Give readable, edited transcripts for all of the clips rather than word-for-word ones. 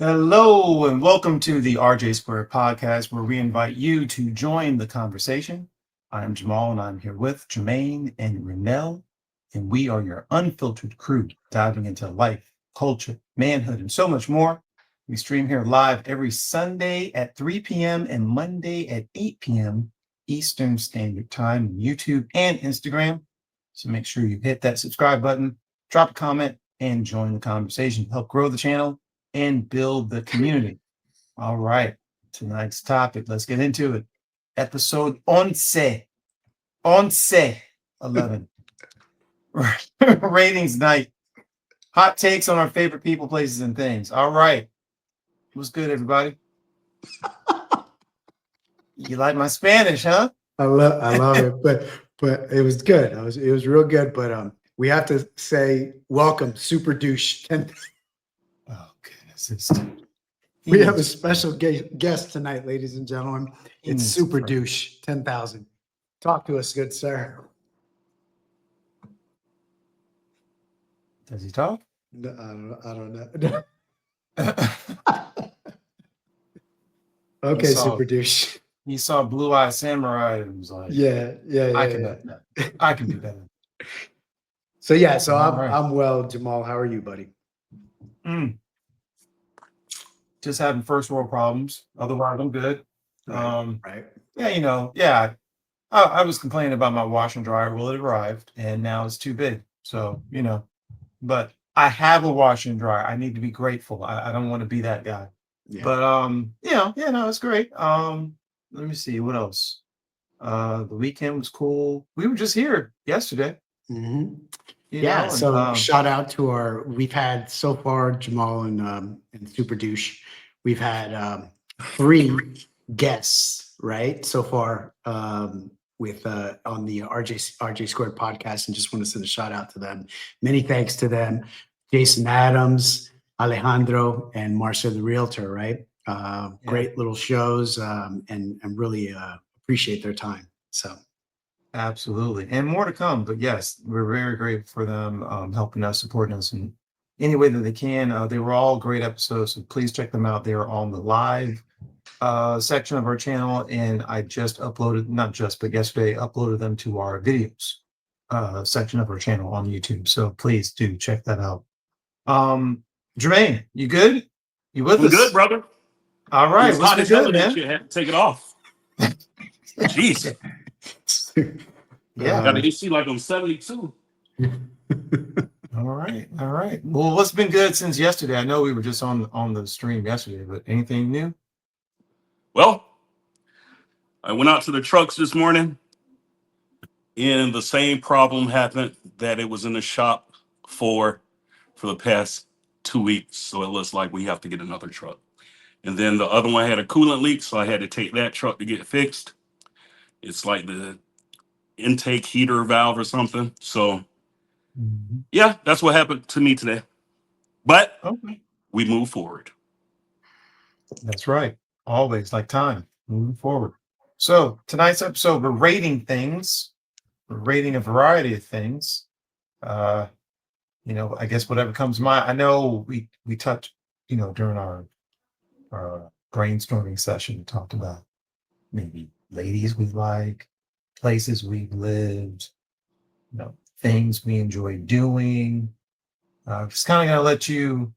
Hello and welcome to the RJ Square podcast, where we invite you to join the conversation. I'm Jamal and I'm here with Jermaine and Renell, and we are your unfiltered crew diving into life, culture, manhood, and so much more. We stream here live every Sunday at 3 p.m. and Monday at 8 p.m. Eastern Standard Time on YouTube and Instagram. So make sure you hit that subscribe button, drop a comment, and join the conversation. Help grow the channel and build the community. All right, tonight's topic, let's get into it. Episode 11, 11. Ratings night. Hot takes on our favorite people, places, and things. All right. What's good, everybody? You like my Spanish, huh? I love it, but it was good. It was real good. But we have to say welcome, Super Douche. Oh goodness, we have a special guest tonight, ladies and gentlemen. It's Super Douche 10,000. Talk to us, good sir. Does he talk? No, I don't know. Okay, Super Douche. He saw Blue Eye Samurai and was like, yeah. I can do better. So I'm well, Jamal. How are you, buddy? Just having first world problems. Otherwise, I'm good. Right. Yeah, I was complaining about my wash and dryer. Well, it arrived and now it's too big. So, but I have a wash and dryer. I need to be grateful. I don't want to be that guy. Yeah. But no, it's great. Let me see what else. The weekend was cool. We were just here yesterday. Mm-hmm. So shout out to we've had so far, Jamal and Super Douche, we've had 3 guests, right? So far with on the RJ Squared podcast, and just want to send a shout out to them. Many thanks to them. Jason Adams, Alejandro, and Marcia the Realtor, right? Great little shows and really appreciate their time. So absolutely, and more to come. But yes, we're very grateful for them helping us, supporting us in any way that they can. They were all great episodes, so please check them out. They are on the live section of our channel, and I just uploaded, not just, but yesterday uploaded them to our videos section of our channel on YouTube. So please do check that out. Jermaine, you good? You with us? I'm good, brother. All right, what's been good, man? You had to take it off. Jeez. Yeah. Got the AC like I'm 72. All right. Well, what's been good since yesterday? I know we were just on the stream yesterday, but anything new? Well, I went out to the trucks this morning, and the same problem happened that it was in the shop for the past 2 weeks. So it looks like we have to get another truck. And then the other one had a coolant leak, so I had to take that truck to get fixed. It's like the intake heater valve or something. So yeah, that's what happened to me today. But we move forward. That's right. Always like time, moving forward. So tonight's episode, we're rating things. We're rating a variety of things. I guess whatever comes to mind. I know we touched, during our brainstorming session, we talked about maybe ladies we like, places we've lived, things we enjoy doing. Just kind of gonna let you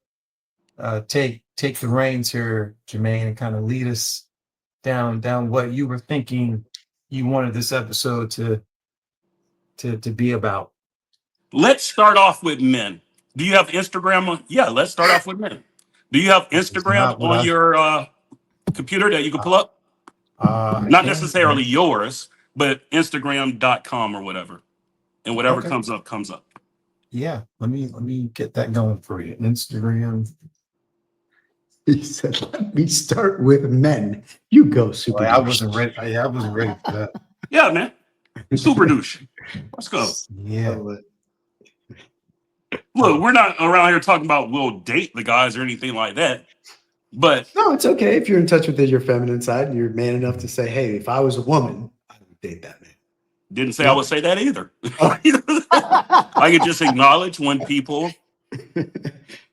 take the reins here, Jermaine, and kind of lead us down what you were thinking you wanted this episode to be about. Let's start off with men. Do you have Instagram? Yeah, let's start off with men. Do you have Instagram on your computer that you can pull up? Not necessarily yours, but Instagram.com or whatever. And whatever comes up, comes up. Yeah, let me get that going for you. Instagram. He said, "Let me start with men." You go, Super Douche. I wasn't ready. I wasn't ready for that. Yeah, man. Super Douche. Let's go. Yeah. Look, we're not around here talking about we'll date the guys or anything like that. But no, it's okay if you're in touch with your feminine side and you're man enough to say, "Hey, if I was a woman, I would date that man." Didn't say I would say that either. I could just acknowledge when people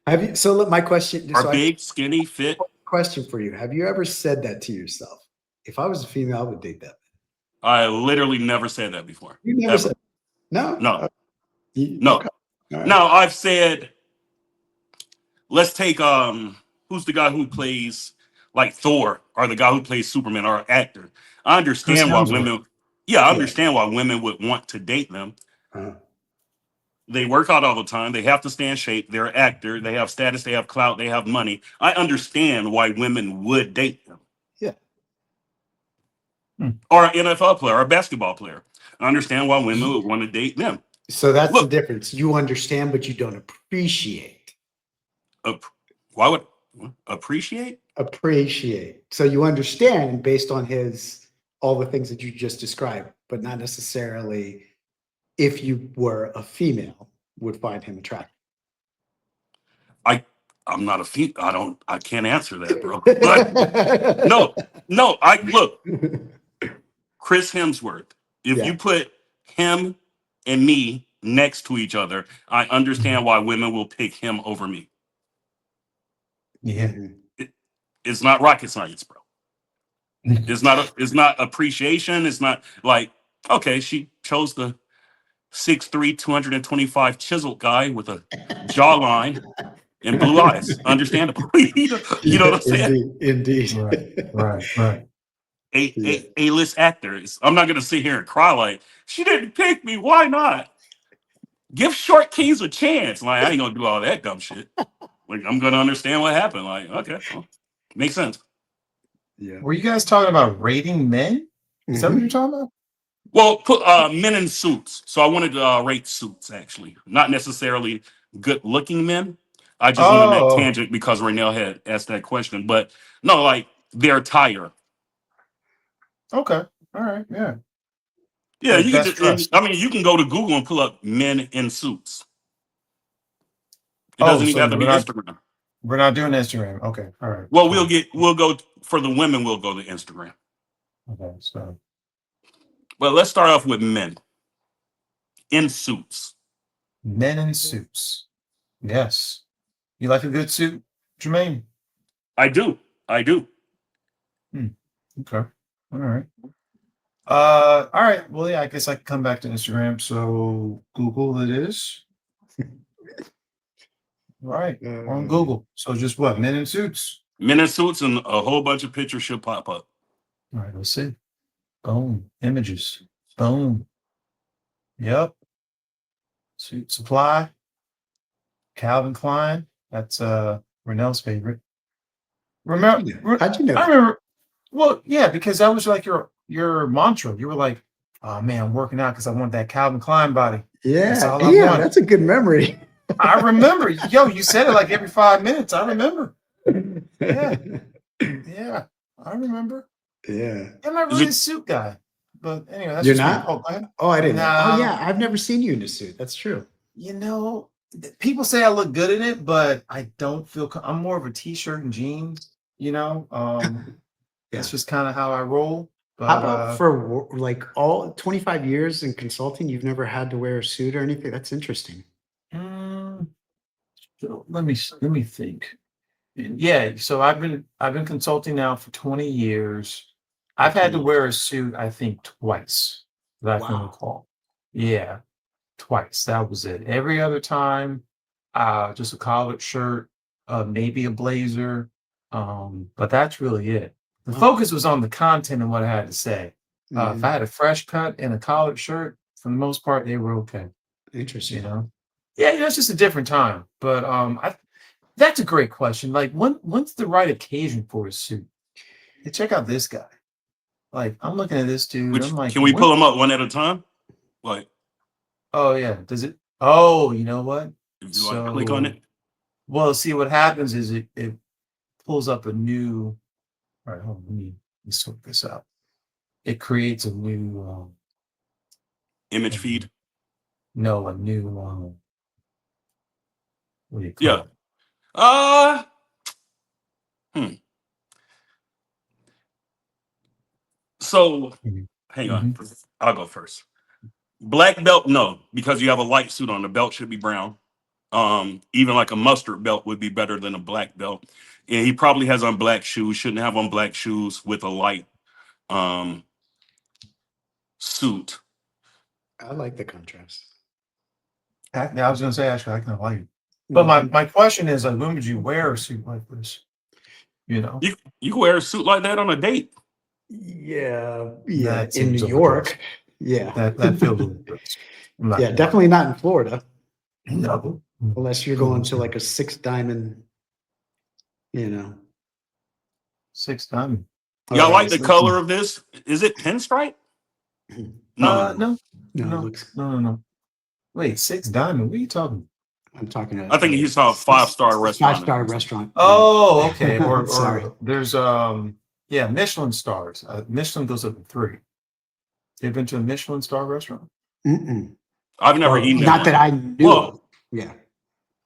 Have you? So my question. Are big, skinny, fit. Question for you: have you ever said that to yourself? If I was a female, I would date that. I literally never said that before. You never Ever. said no. No. No. No. Okay. Right. Now I've said, let's take who's the guy who plays like Thor, or the guy who plays Superman, or actor. I Chris understand why Hemsworth. women, yeah, I Yeah. understand why women would want to date them. Uh-huh. They work out all the time. They have to stay in shape. They're an actor. They have status. They have clout. They have money. I understand why women would date them. Yeah. Or an NFL player or a basketball player. I understand why women would want to date them. So that's the Look, difference. You understand, but you don't appreciate. why would appreciate? Appreciate. So you understand based on all the things that you just described, but not necessarily if you were a female would find him attractive. I'm not a I can't answer that, bro. But no, I look, Chris Hemsworth. If Yeah. you put him and me next to each other, I understand why women will pick him over me. Yeah. It's not rocket science, bro. It's not appreciation. It's not like, okay, she chose the 6'3", 225 chiseled guy with a jawline and blue eyes. Understandable. You know what I'm saying? Indeed. Right. Yeah. A-list actors. I'm not gonna sit here and cry like she didn't pick me. Why not? Give short kings a chance. Like I ain't gonna do all that dumb shit. Like I'm gonna understand what happened. Like okay, well, makes sense. Yeah. Were you guys talking about rating men? Is that what you're talking about? Well, put men in suits. So I wanted to rate suits actually, not necessarily good-looking men. I just went on that Oh, tangent because Raynell had asked that question. But no, like their attire. okay. All right. Yeah. Yeah, Like you can best just. And, dressed. I mean, you can go to Google and pull up men in suits. It Oh, doesn't even so have to be Instagram. we're not doing Instagram. Okay. All right. Well, Cool. we'll go for the women. We'll go to Instagram. Okay. So But let's start off with men in suits. men in suits. Yes. You like a good suit, Jermaine? I do. I do. Okay. All right. All right. Well, yeah, I guess I can come back to Instagram. So Google it is. Right. On Google. So just what? Men in suits. Men in suits and a whole bunch of pictures should pop up. All right, let's see. Boom. Images. Boom. Yep. Suit supply. Calvin Klein. That's Renell's favorite. Remember How'd you know? I remember well, yeah, because that was like your mantra. You were like, oh man, I'm working out because I want that Calvin Klein body. That's all I want. That's a good memory. I remember. Yo, you said it like every 5 minutes. I remember. Yeah. Yeah. I remember. Yeah. I'm not really a suit guy. But anyway, that's You're just me. not? Oh, go ahead. Oh, I didn't know. Oh, No. yeah. I've never seen you in a suit. That's true. You know, people say I look good in it, but I don't feel I'm more of a t-shirt and jeans, Yeah. that's just kind of how I roll. How But about for like all 25 years in consulting, you've never had to wear a suit or anything? That's interesting. So let me think. Yeah, so I've been consulting now for 20 years. I've had to wear a suit, I think, twice that I can Wow. recall. Yeah, twice. That was it. Every other time, just a collared shirt, maybe a blazer. But that's really it. The Wow. focus was on the content and what I had to say. If Mhm. I had a fresh cut and a collared shirt, for the most part, they were okay. Interesting. You know? Yeah, it's just a different time. But that's a great question. Like, when's the right occasion for a suit? Hey, check out this guy. Like, I'm looking at this dude. I'm Which like, can we pull them up one at a time? Like oh yeah, does it? Oh, you know what? if you like click on So, it. well, see what happens is it pulls up a new. All right, hold on, let me sort this out. It creates a new. Image feed. No, a new. What do you call Yeah. it? So Mhm. hang on. I'll go first. Black belt, no, because you have a light suit on. The belt should be brown. Even like a mustard belt would be better than a black belt. And he probably has on black shoes. Shouldn't have on black shoes with a light um, suit. I like the contrast. I was gonna say actually I kind of like it. But my question is like, when would you wear a suit like this? You know, You can wear a suit like that on a date. Yeah, That in New seems York. Yeah, that feels a little gross. I'm not yeah, gonna lie. definitely not in Florida, No. unless you're going to like a 6 diamond, you know. 6 diamond. Y'all Oh, like the yeah. color of this? Is it pinstripe? No. No, it No. looks. No. Wait, 6 diamond. What are you talking? I'm talking. I think he saw a 5-star restaurant. 5-star restaurant. Oh, okay. Sorry. Or there's yeah, Michelin stars. Michelin goes up to 3. You've been to a Michelin star restaurant? Mm-mm. I've never eaten Not that I knew. Well, yeah.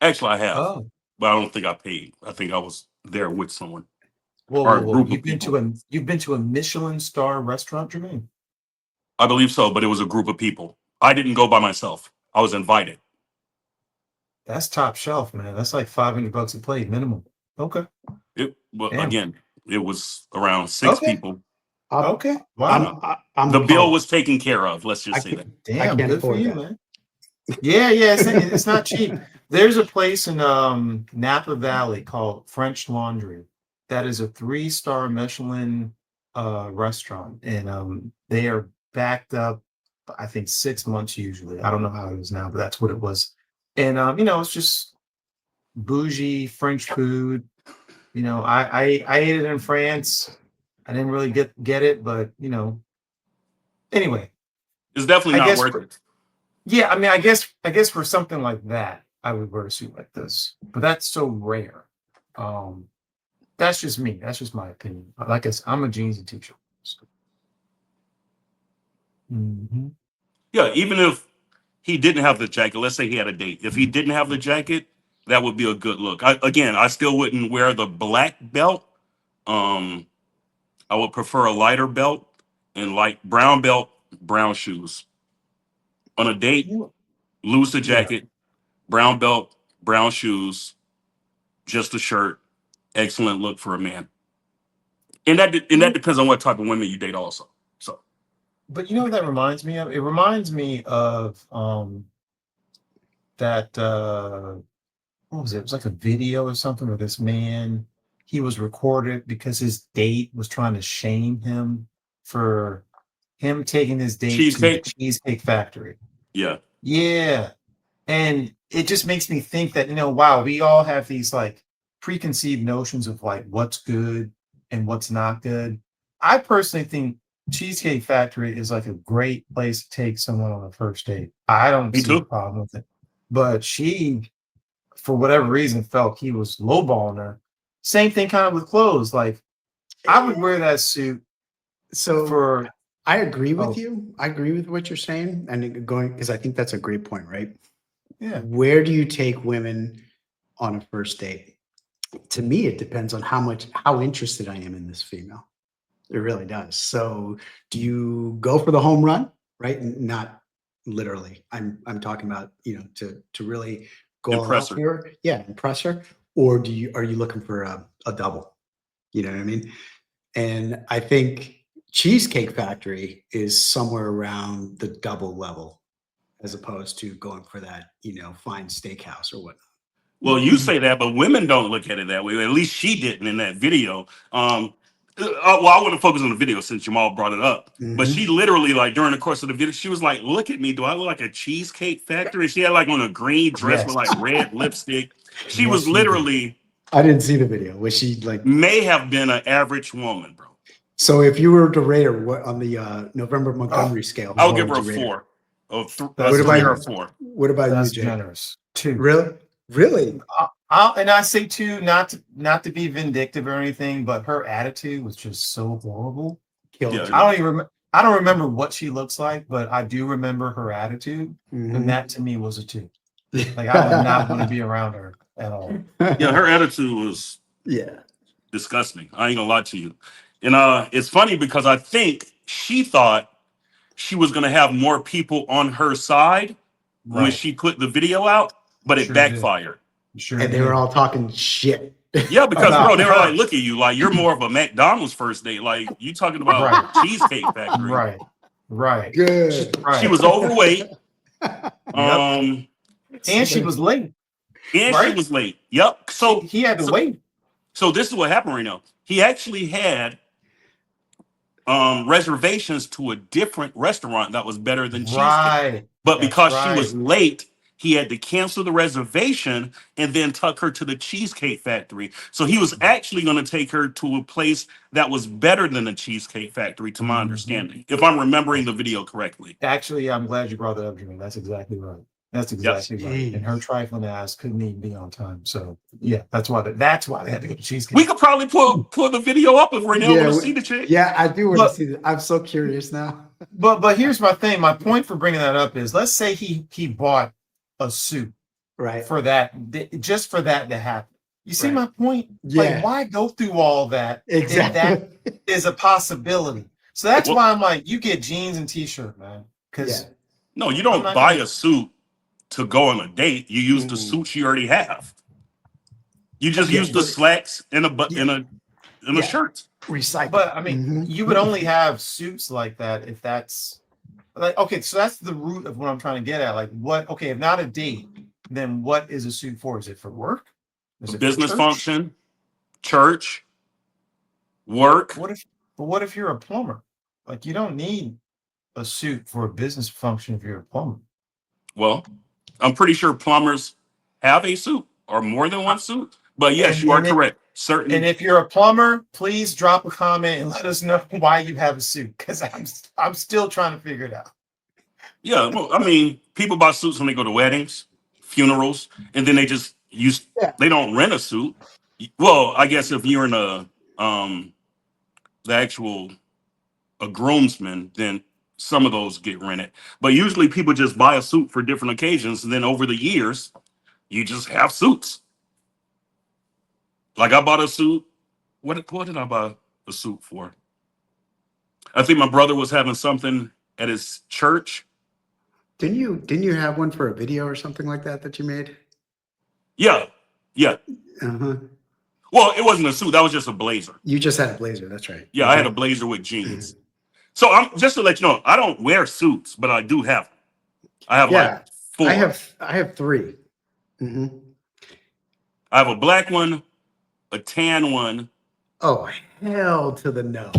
actually, I have, Oh. but I don't think I paid. I think I was there with someone Whoa, or a whoa. group You've of been people. you've been to a Michelin star restaurant, Jermaine? I believe so, but it was a group of people. I didn't go by myself. I was invited. That's top shelf, man. That's like $500 a plate minimum. Okay. Well, Damn. again, it was around 6 Okay. people. Okay. Wow. The bill was taken care of. Let's just say that. Damn, can't good for afford you, that. man. Yeah, it's not cheap. There's a place in Napa Valley called French Laundry that is a 3-star Michelin restaurant, and they are backed up, I think 6 months usually. I don't know how it is now, but that's what it was. And it's just bougie French food. I ate it in France. I didn't really get it, but anyway, It's definitely I not guess worth it. yeah, I mean, I guess for something like that, I would wear a suit like this, but that's so rare. Um, that's just me. That's just my opinion. Like I said, I'm a jeans and t-shirt. Mhm. Yeah, even if he didn't have the jacket, let's say he had a date. If he didn't have the jacket, that would be a good look. I still wouldn't wear the black belt. Um, I would prefer a lighter belt and light brown belt, brown shoes. On a date, lose the Yeah. jacket, brown belt, brown shoes, just a shirt. Excellent look for a man. And that depends on what type of women you date also. So But you know what that reminds me of? It reminds me of that what was it? It was like a video or something where this man, he was recorded because his date was trying to shame him for him taking his date to the cheesecake, Cheesecake Factory. yeah. Yeah. And it just makes me think that, wow, we all have these like preconceived notions of like what's good and what's not good. I personally think Cheesecake Factory is like a great place to take someone on a first date. I don't Me see a too. problem with it. But she, for whatever reason, felt he was lowballing her. Same thing kind of with clothes. Like I would wear that suit So for I agree with you. I agree with what you're saying, and going because I think that's a great point, right? yeah. Where do you take women on a first date? To me, it depends on how interested I am in this female. It really does. So, do you go for the home run, right? Not literally. I'm talking about to really go all out Impress her. here, yeah, impress her, or are you looking for a double? You know what I mean? And I think Cheesecake Factory is somewhere around the double level as opposed to going for that, fine steakhouse or whatnot. Well, you say that, but women don't look at it that way. At least she didn't in that video. Well, I want to focus on the video since Jamal brought it up. But she literally, like during the course of the video, she was like, "Look at me, do I look like a cheesecake factory?" She had like on a green dress with like red lipstick. She was literally. I didn't see the video. Was she like? May have been an average woman, bro. So if you were to rate her, what on the November Montgomery scale? I'll give her a 4. That's 3 about or 4. What about That's you, Jay? generous. 2. Really? And I say too, not to be vindictive or anything, but her attitude was just so horrible. Yeah. I don't remember what she looks like, but I do remember her attitude, and that to me was a 2. Like I would not want to be around her at all. Yeah, her attitude was disgusting. I ain't gonna lie to you. And it's funny because I think she thought she was gonna have more people on her side when she put the video out. but it Sure did. backfired. Sure And they were all talking shit. Yeah, because bro, they were her. like, "Look at you, like you're more of a McDonald's first date. Like you talking about Right. Cheesecake Factory." Right. Good. She Right. was overweight. Yep. Um, And she was late. and she Right. was late. Yep. He had to wait. So this is what happened right now. He actually had reservations to a different restaurant that was better than Cheesecake. Right. But That's because she was right. late, he had to cancel the reservation and then tuck her to the Cheesecake Factory. So he was actually going to take her to a place that was better than the Cheesecake Factory, to my understanding, if I'm remembering the video correctly. Actually, I'm glad you brought that up, Jimmy. That's exactly right. That's Yes. exactly right. And her trifling ass couldn't even be on time. So yeah, that's why they had to go to Cheesecake. We could probably pull the video up if Renell want to see the chick. Yeah, I do want to see that. I'm so curious now. But here's my thing. My point for bringing that up is, let's say he bought a suit Right. for that, just for that to happen. You see my point? Yeah. Like, why go through all that? Exactly. If that is a possibility. So that's why I'm like, you get jeans and t-shirt, man. Because no, you don't buy a suit to go on a date. You use the suits you already have. You just use the slacks and a shirt. Recycle. But I mean, you would only have suits like that if that's like, okay, so that's the root of what I'm trying to get at. Like, what, okay, if not a date, then what is a suit for? Is it for work? Is it Business for function, church, work. What if you're a plumber? Like, you don't need a suit for a business function if you're a plumber. Well, I'm pretty sure plumbers have a suit or more than one suit. But yes, you are correct. And if you're a plumber, please drop a comment and let us know why you have a suit, because I'm still trying to figure it out. Yeah, well, I mean, people buy suits when they go to weddings, funerals, and then they just use. They don't rent a suit. Well, I guess if you're in the actual a groomsman, then some of those get rented. But usually people just buy a suit for different occasions, and then over the years, you just have suits. Like I bought a suit. What did I buy a suit for? I think my brother was having something at his church. Didn't you have one for a video or something like that you made? Yeah. Uh-huh. Well, it wasn't a suit. That was just a blazer. You just had a blazer. That's right. Yeah, I had a blazer with jeans. So I'm just to let you know, I don't wear suits, but I do have them. I have like 4. I have 3. Mm-hmm. I have a black one, a tan one. Oh, hell to the no.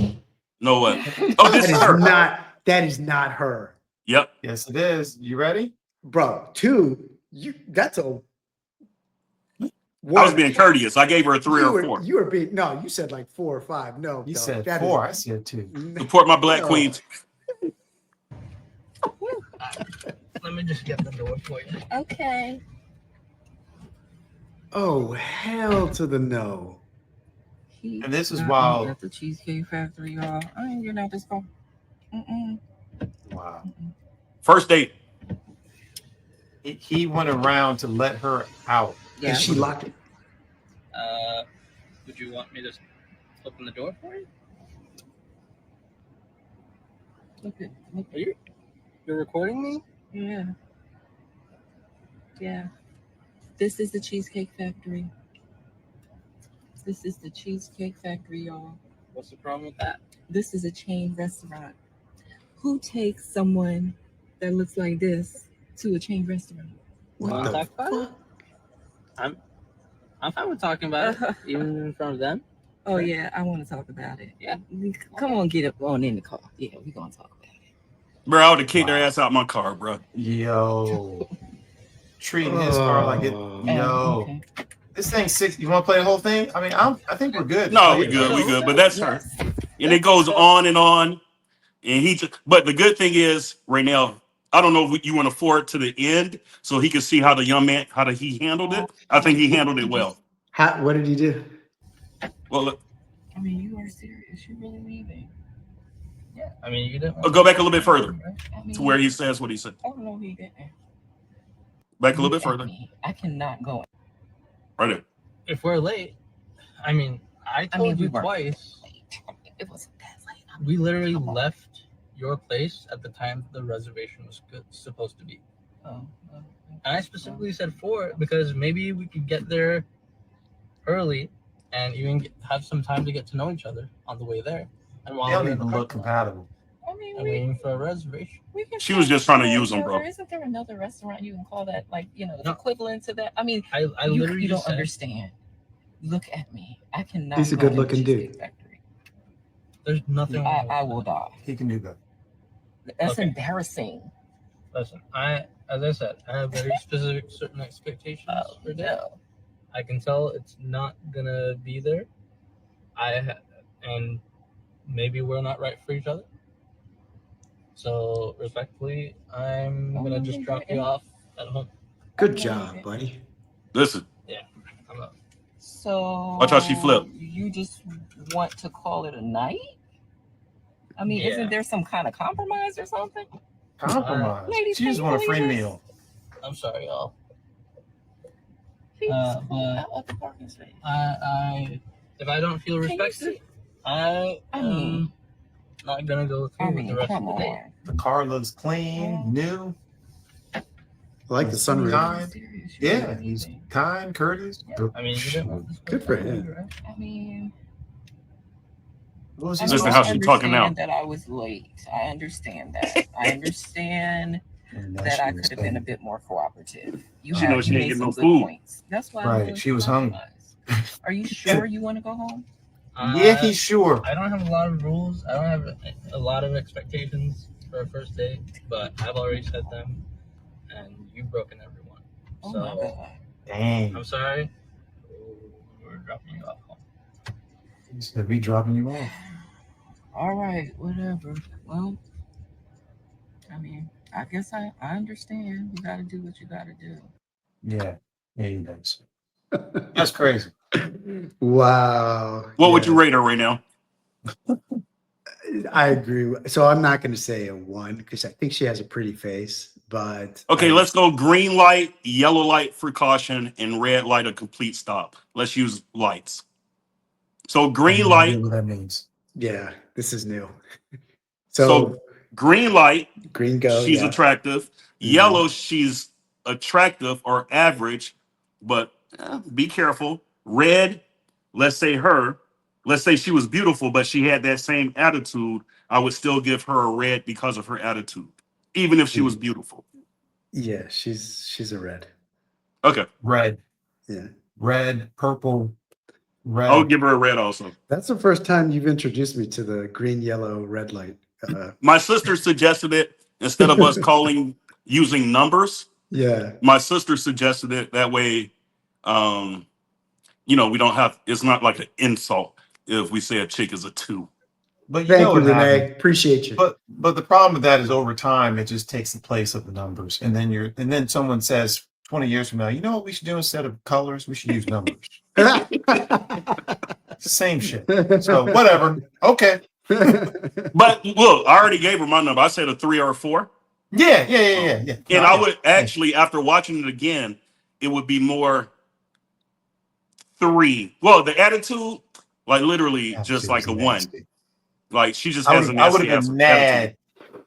No what? Oh, this is her. That is not her. Yep. Yes, it is. You ready? Bro, 2, that's a I was being courteous. I gave her a 3 or 4. You were being you said like 4 or 5. No, you said 4. I said 2. Support my black queens. Let me just get the door for you. Okay. Oh, hell to the no. And this is wild. At the Cheesecake Factory, y'all. I ain't getting out this car. Wow. First date. He went around to let her out. Yeah. And she locked it. Would you want me to open the door for you? Okay. You're recording me? Yeah. Yeah. This is the Cheesecake Factory. This is the Cheesecake Factory, y'all. What's the problem with that? This is a chain restaurant. Who takes someone that looks like this to a chain restaurant? Want to talk about it? I'm fine with talking about it, even in front of them. Oh yeah, I want to talk about it. Yeah. Come on, get up on in the car. Yeah, we're gonna talk about it. Bro, I would have kicked their ass out my car, bro. Yo. Treating his car like it. Yo. Okay. This thing's 6. You want to play the whole thing? I mean, I think we're good. No, we good. But that's her. And it goes on and on. And but the good thing is, Raynell, I don't know if you want to forward to the end so he can see how the young man, he handled it. I think he handled it well. What did he do? Well, look. I mean, you are serious. You really leaving? Yeah. I mean, you didn't. Go back a little bit further to where he says what he said. Oh no, he didn't. Back a little bit further. I cannot go. Right there. If we're late, I mean, I told you twice. It wasn't that late. We literally left your place at the time the reservation was supposed to be. Oh. I specifically said 4 because maybe we could get there early and even have some time to get to know each other on the way there. And They while don't we're in the even look parking lot, compatible. I mean, I'm waiting for a reservation. we can She was still just trying to get know use each them, other. bro. Isn't there another restaurant you can call that, like, the No. equivalent to that? I mean, I you literally don't just said, understand. Look at me. I cannot He's a go good in the looking dude. Cheesecake Factory. there's nothing wrong with I will that. die. He can do that. That's Okay. embarrassing. Listen, as I said, I have very specific certain expectations for that. No. I can tell it's not gonna be there. And maybe we're not right for each other. So respectfully, I'm gonna just drop you off at home. Good job, buddy. Listen, I'm up. So Watch how she flip. you just want to call it a night? I mean, Yeah. isn't there some kind of compromise or something? Compromise. Ladies, She just can want a you free believe this? meal. I'm sorry, y'all. He's But out of the parking space. I if I don't feel Can you respected, see? I mean, am not gonna go through with the rest of come the day. on. The car looks clean, new. I like the He's sunroof. kind. Serious, Yeah, really he's think. kind, courteous. I mean, you didn't want this Good for person, him. right? I mean, What was he I Listen, supposed how to she do? talking now? understand that I was late. I understand that. I understand And now that she I was could have been a saying- bit more cooperative. You She knows she ain't made getting some no good food. points. That's why Right, I she was hungry. compromised. Are you sure you want to go home? Yeah, he's sure. I don't have a lot of rules. I don't have a lot of expectations for a first date, but I've already set them, and you've broken every one. Oh So my god. Dang. I'm sorry. We're dropping you off home. He said, we dropping you off. All right, whatever. Well, I mean, I guess I understand. You got to do what you got to do. Yeah, he does. That's crazy. Wow. What would Yeah. you rate her right now? I agree. So I'm not going to say a 1 because I think she has a pretty face, but Okay, let's go green light, yellow light for caution, and red light a complete stop. Let's use lights. So I have green no light. idea what that means. Yeah, this is new. So green light, green go. she's Yeah. attractive. Yellow, she's attractive or average, but be careful. Red, let's say she was beautiful, but she had that same attitude. I would still give her a red because of her attitude, even if she was beautiful. Yeah, she's a red. Okay. Red. Yeah. Red, purple, red. I would give her a red also. That's the first time you've introduced me to the green, yellow, red light. My sister suggested it instead of us using numbers. Yeah. My sister suggested it that way. We don't have. It's not like an insult if we say a chick is a 2. But you Thank know you, what Renee. happens. Appreciate you. But the problem with that is over time it just takes the place of the numbers, and then someone says 20 years from now, you know what we should do instead of colors? We should use numbers. It's the same shit. So whatever. Okay. But look, I already gave her my number. I said a 3 or a 4. Yeah. And I would actually, after watching it again, it would be more 3. Well, the attitude, like literally just like a 1. Like she just has a I would nasty have ass been attitude. mad.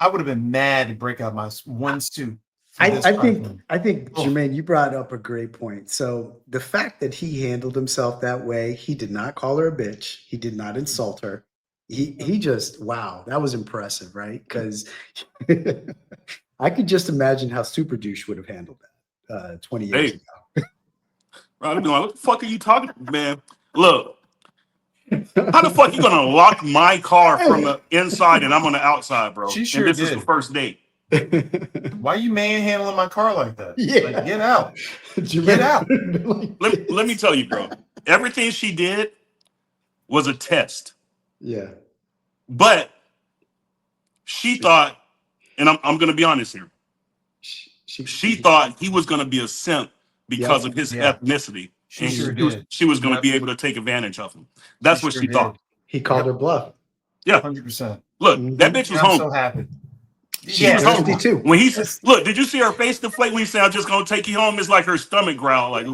I would have been mad to break out my 1 suit. I think Jermaine, you brought up a great point. So the fact that he handled himself that way, he did not call her a bitch. He did not insult her. He just, wow, that was impressive, right? Because I could just imagine how Super Douche would have handled that 20 years ago. Right, I'd be like, what the fuck are you talking about, man? Look, how the fuck you gonna lock my car from the inside and I'm on the outside, bro? She sure and this did. is the first date. Why you manhandling my car like that? Yeah. Like, get out. Get out. Let me tell you, bro. Everything she did was a test. Yeah. But she thought, and I'm going to be honest here, she thought he was going to be a simp because of his ethnicity. She and sure did. she was going to be able to take advantage of him. That's what sure she did. thought. He called her bluff. Yeah. 100%. Look, that bitch was I'm home. so happy. She was hungry too. When he said, "Look, did you see her face deflate when he said I'm just gonna take you home?" It's like her stomach growl, like,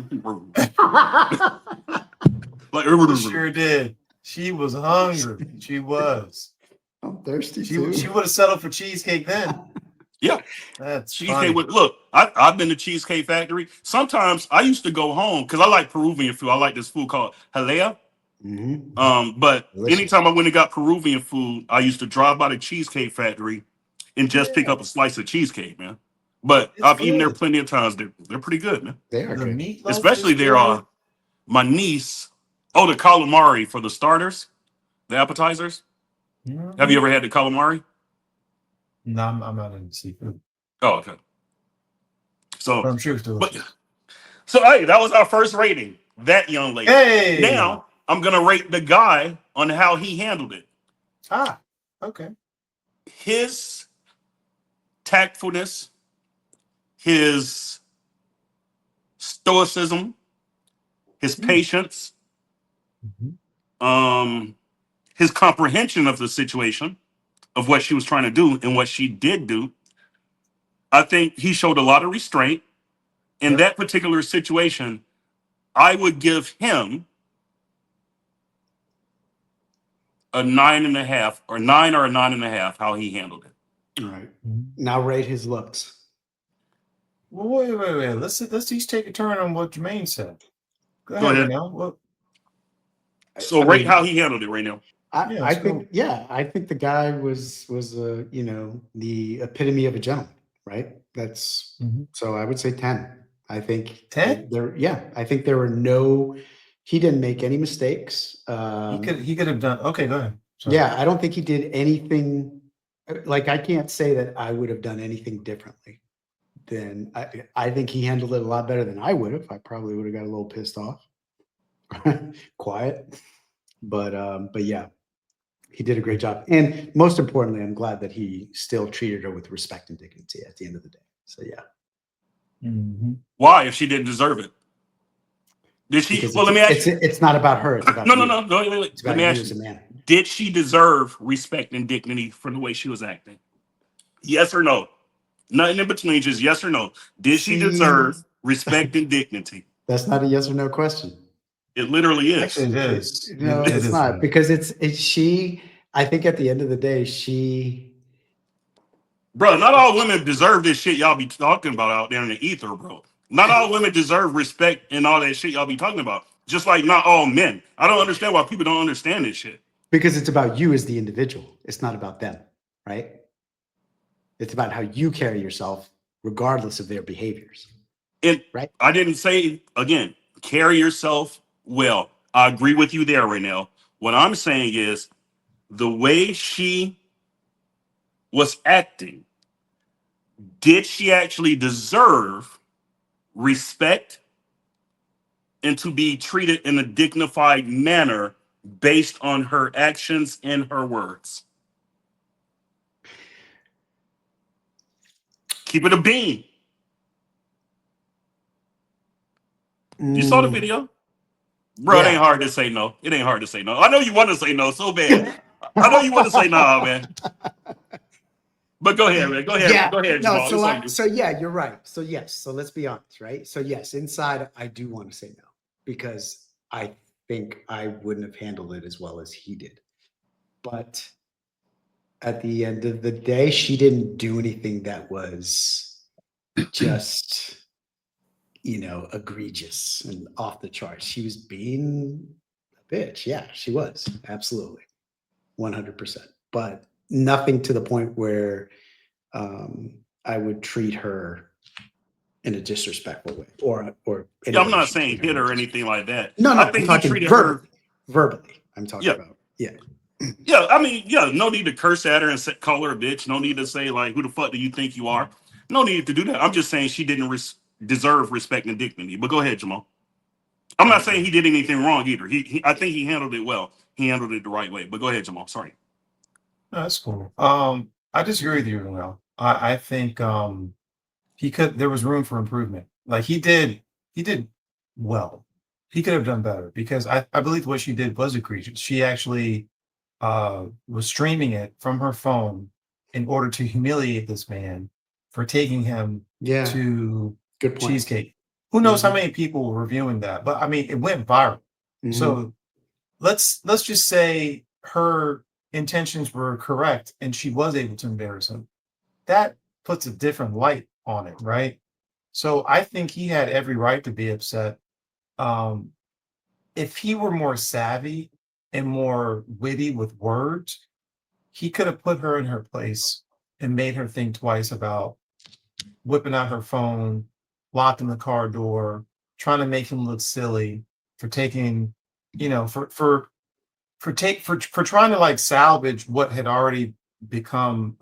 She sure did. She was hungry. She was. I'm thirsty She too. would have settled for cheesecake then. Yeah. That's Cheesecake funny. with look, I've been to Cheesecake Factory. Sometimes I used to go home because I like Peruvian food. I like this food called halea. But Delicious. anytime I went and got Peruvian food, I used to drive by the Cheesecake Factory and just pick Yeah, up a slice of cheesecake, man. But it's I've eaten there good. plenty of times. They're pretty good, man. They are The good. meatloaf is Especially good. my niece. Oh, the calamari for the starters, the appetizers. Have you Mhm. ever had the calamari? No, I'm not into seafood, Oh, okay. but So, I'm sure it's but delicious. so hey, that was our first rating. That young lady. Hey! Now I'm gonna rate the guy on how he handled it. Ah, okay. His tactfulness, his stoicism, his Hmm. patience, Mhm. um, his comprehension of the situation, of what she was trying to do and what she did do. I think he showed a lot of restraint in Yep. that particular situation. I would give him a 9.5 or 9 or a 9.5. How he handled it. All right. Mhm. Now rate his looks. Well, wait. Let's each take a turn on what Jermaine said. Go Go ahead, ahead. Renell. Well, So I rate mean, how he handled it right now. yeah. I So, think, yeah, I think the guy was the epitome of a gentleman, right? That's mhm. so I would say 10. I think 10. I think there were he didn't make any mistakes. He could have done. Okay, go ahead. Sorry. Yeah, I don't think he did anything. Like I can't say that I would have done anything differently. Then I think he handled it a lot better than I would have. I probably would have got a little pissed off, quiet, but yeah, he did a great job. And most importantly, I'm glad that he still treated her with respect and dignity at the end of the day. So yeah, Mhm. Why, if she didn't deserve it? Did she? because Well, let me ask you. it's not about her. It's about No, no, you. no, no. It's Let about me you ask as you. a man. Did she deserve respect and dignity from the way she was acting? Yes or no? Nothing in between, just yes or no. Did she See, deserve respect and dignity? that's not a yes or no question. It literally is. Actually, it is. No, It it's is. not because it's she. I think at the end of the day, Bro, not all women deserve this shit y'all be talking about out there in the ether, bro. Not all women deserve respect and all that shit y'all be talking about. Just like not all men. I don't understand why people don't understand this shit. because it's about you as the individual. It's not about them, right? It's about how you carry yourself, regardless of their behaviors, And right? I didn't say, again, carry yourself well. I agree with you there right now. What I'm saying is the way she was acting, did she actually deserve respect and to be treated in a dignified manner based on her actions and her words? Keep it a bean. You saw the Mm, video? Bro, it ain't yeah. hard to say no. It ain't hard to say no. I know you want to say no so bad. I know you want to say nah, man. But go ahead, man. Go ahead. Yeah. Go ahead, No, Jamal. It's on you. so yeah, you're right. So yes, so let's be honest, right? So yes, inside I do want to say no because I think I wouldn't have handled it as well as he did. But at the end of the day, she didn't do anything that was just, egregious and off the charts. She was being a bitch. Yeah, she was. Absolutely. 100%. But nothing to the point where I would treat her in a disrespectful way or Yeah, I'm anybody not should saying treat her hit in a or disrespectful. anything like that. No, I no, I'm think he talking treated her. verbally. Verbally, I'm talking Yeah, about. Yeah. yeah. I mean, yeah. No need to curse at her and call her a bitch. No need to say like, "Who the fuck do you think you are?" No need to do that. I'm just saying she didn't deserve respect and dignity. But go ahead, Jamal. I'm not saying he did anything wrong either. I think he handled it well. He handled it the right way. But go ahead, Jamal. Sorry. No, that's cool. I disagree with you, Renell. I think there was room for improvement. Like he did well. He could have done better because I believe what she did was egregious. She actually was streaming it from her phone in order to humiliate this man for taking him Yeah. to Good point. cheesecake. Who knows how Mhm. many people were reviewing that? But I mean, it went viral. Mhm. So let's just say her intentions were correct and she was able to embarrass him. That puts a different light on it, right? So I think he had every right to be upset. Um, if he were more savvy and more witty with words, he could have put her in her place and made her think twice about whipping out her phone, locking the car door, trying to make him look silly for taking, for trying to like salvage what had already become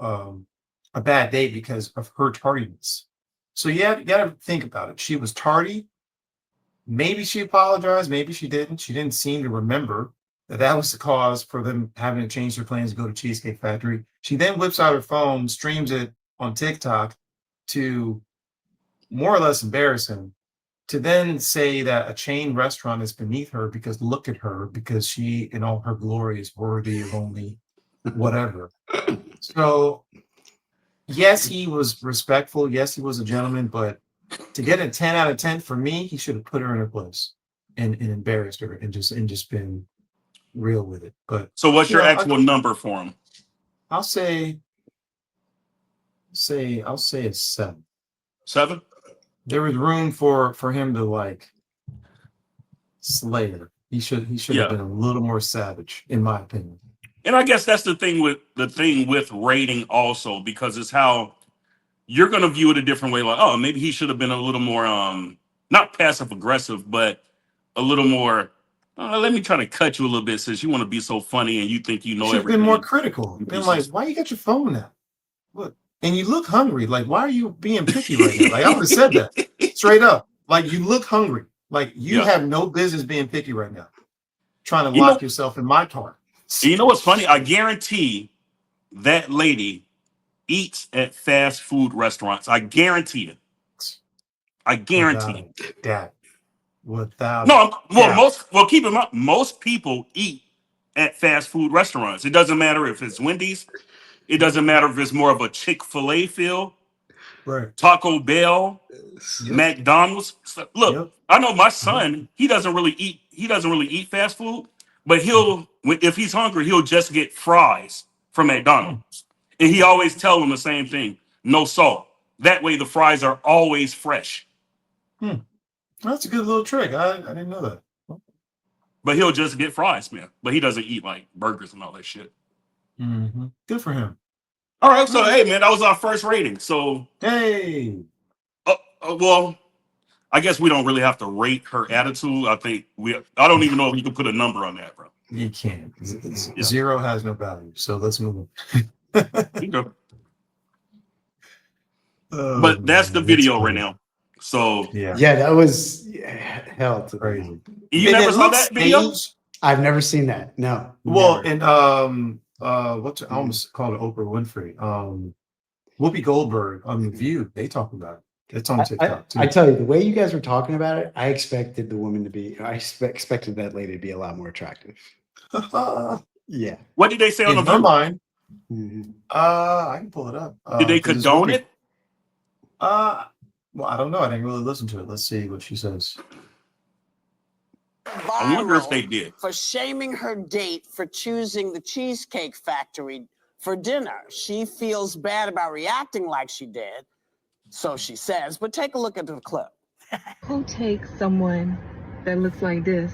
a bad day because of her tardiness. So you got to think about it. She was tardy. Maybe she apologized. Maybe she didn't. She didn't seem to remember that was the cause for them having to change their plans to go to Cheesecake Factory. She then whips out her phone, streams it on TikTok to more or less embarrass him, to then say that a chain restaurant is beneath her because look at her, because she in all her glory is worthy of only whatever. So yes, he was respectful. Yes, he was a gentleman, but to get a 10 out of 10 for me, he should have put her in her place and embarrassed her and just been real with it. But So what's your actual number for him? I'll say I'll say a 7. 7? There was room for him to like slay her. He should have been a little more savage, in my opinion. And I guess that's the thing with rating also, because it's how you're going to view it a different way. Like, oh, maybe he should have been a little more, not passive aggressive, but a little more, let me try to cut you a little bit since you want to be so funny and you think you know Should have everything. been more critical. Been like, why you got your phone out? Look, and you look hungry. Like, why are you being picky right now? Like, I would have said that straight up. Like, you look hungry. Like, you have no business being picky right now. Trying to lock yourself in my car. You know what's funny? I guarantee that lady eats at fast food restaurants. I guarantee it. I guarantee it. That. Without keep in mind, most people eat at fast food restaurants. It doesn't matter if it's Wendy's. It doesn't matter if it's more of a Chick-fil-A feel, right? Taco Bell, McDonald's. Look, I know my son. He doesn't really eat. He doesn't really eat fast food, but if he's hungry, he'll just get fries from McDonald's, and he always tell them the same thing: no salt. That way, the fries are always fresh. That's a good little trick. I didn't know that. But he'll just get fries, man. But he doesn't eat like burgers and all that shit. Mm-hmm. Good for him. All right, so hey, man, that was our first rating. So hey, well, I guess we don't really have to rate her attitude. I don't even know if you can put a number on that, bro. You can't. Zero has no value. So let's move on. But that's the video right now. So yeah, that was hell to crazy. You never saw that video? I've never seen that. No. Well, and I almost called it Oprah Winfrey. Whoopi Goldberg on The View, they talk about it. It's on TikTok too. I tell you, the way you guys were talking about it, I expected the woman to be. I expected that lady to be a lot more attractive. Yeah. What did they say on the View? Mind. I can pull it up. Did they condone it? Well, I don't know. I didn't really listen to it. Let's see what she says. I wonder if they did. For shaming her date for choosing the Cheesecake Factory for dinner. She feels bad about reacting like she did, so she says. But take a look at the clip. Who takes someone that looks like this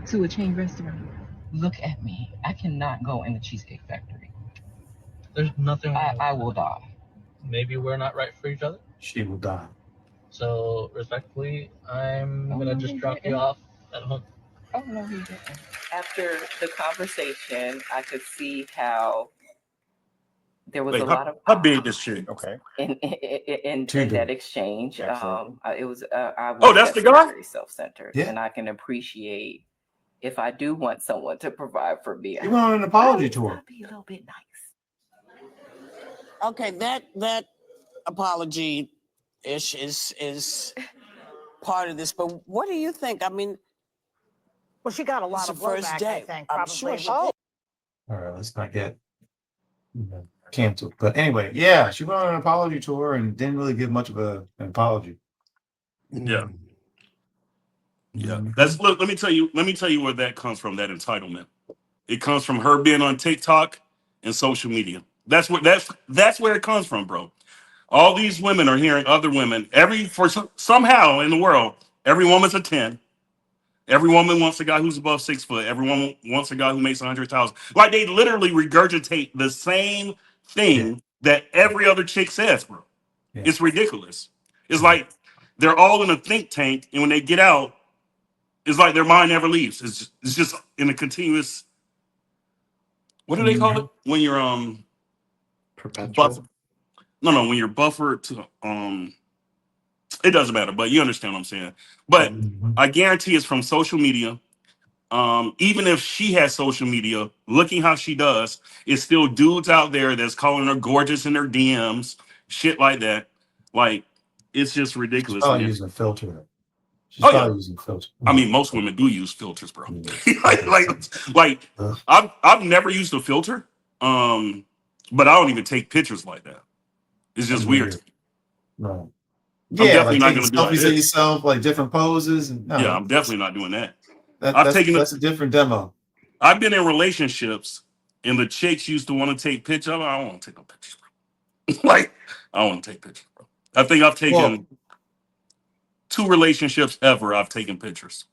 to a chain restaurant? Look at me. I cannot go in the Cheesecake Factory. There's nothing wrong. I will die. Maybe we're not right for each other. She will die. So respectfully, I'm gonna just drop you off at home. Oh no, he didn't. After the conversation, I could see how there was a lot of how big this shit? Okay. In that exchange. It was that's the guy? very self-centered, yeah. and I can appreciate if I do want someone to provide for me. You went on an apology tour. I'll be a little bit nice. Okay, that apology ish is part of this, but what do you think? I mean, well, she got a lot of blowback, I think. I'm probably. sure she did. All right, let's not get canceled. But anyway, yeah, she went on an apology tour and didn't really give much of an apology. Yeah. Yeah. Let me tell you where that comes from, that entitlement. It comes from her being on TikTok and social media. That's where it comes from, bro. All these women are hearing other women. Somehow in the world, every woman's a 10. Every woman wants a guy who's above 6 foot. Every woman wants a guy who makes 100,000. Like they literally regurgitate the same Yeah. thing that every other chick says, bro. Yeah. It's ridiculous. It's Yeah. like they're all in a think tank, and when they get out, it's like their mind never leaves. It's just in a continuous. What do they call it when you're buffer? Perpetual. No, when you're buffered to it doesn't matter, but you understand what I'm saying. But Mhm. I guarantee it's from social media. Even if she has social media, looking how she does, it's still dudes out there that's calling her gorgeous in their DMs, shit like that. Like, it's just She's ridiculous, probably man. using a filter. She's Oh yeah, probably using a filter. I mean, most women do use filters, bro. Yeah. like, like, Ugh. I've never used a filter, but I don't even take pictures like that. It's just weird. Weird. No. I'm Yeah, definitely like not taking gonna be like selfies of this. yourself, like different poses, and Yeah, no, I'm definitely not doing that. that, I've that's taken that's a different demo. I've been in relationships and the chicks used to want to take pictures. I don't want to take no pictures, bro. Like, I don't want to take pictures, bro. I think I've Well, taken 2 relationships ever. I've taken pictures.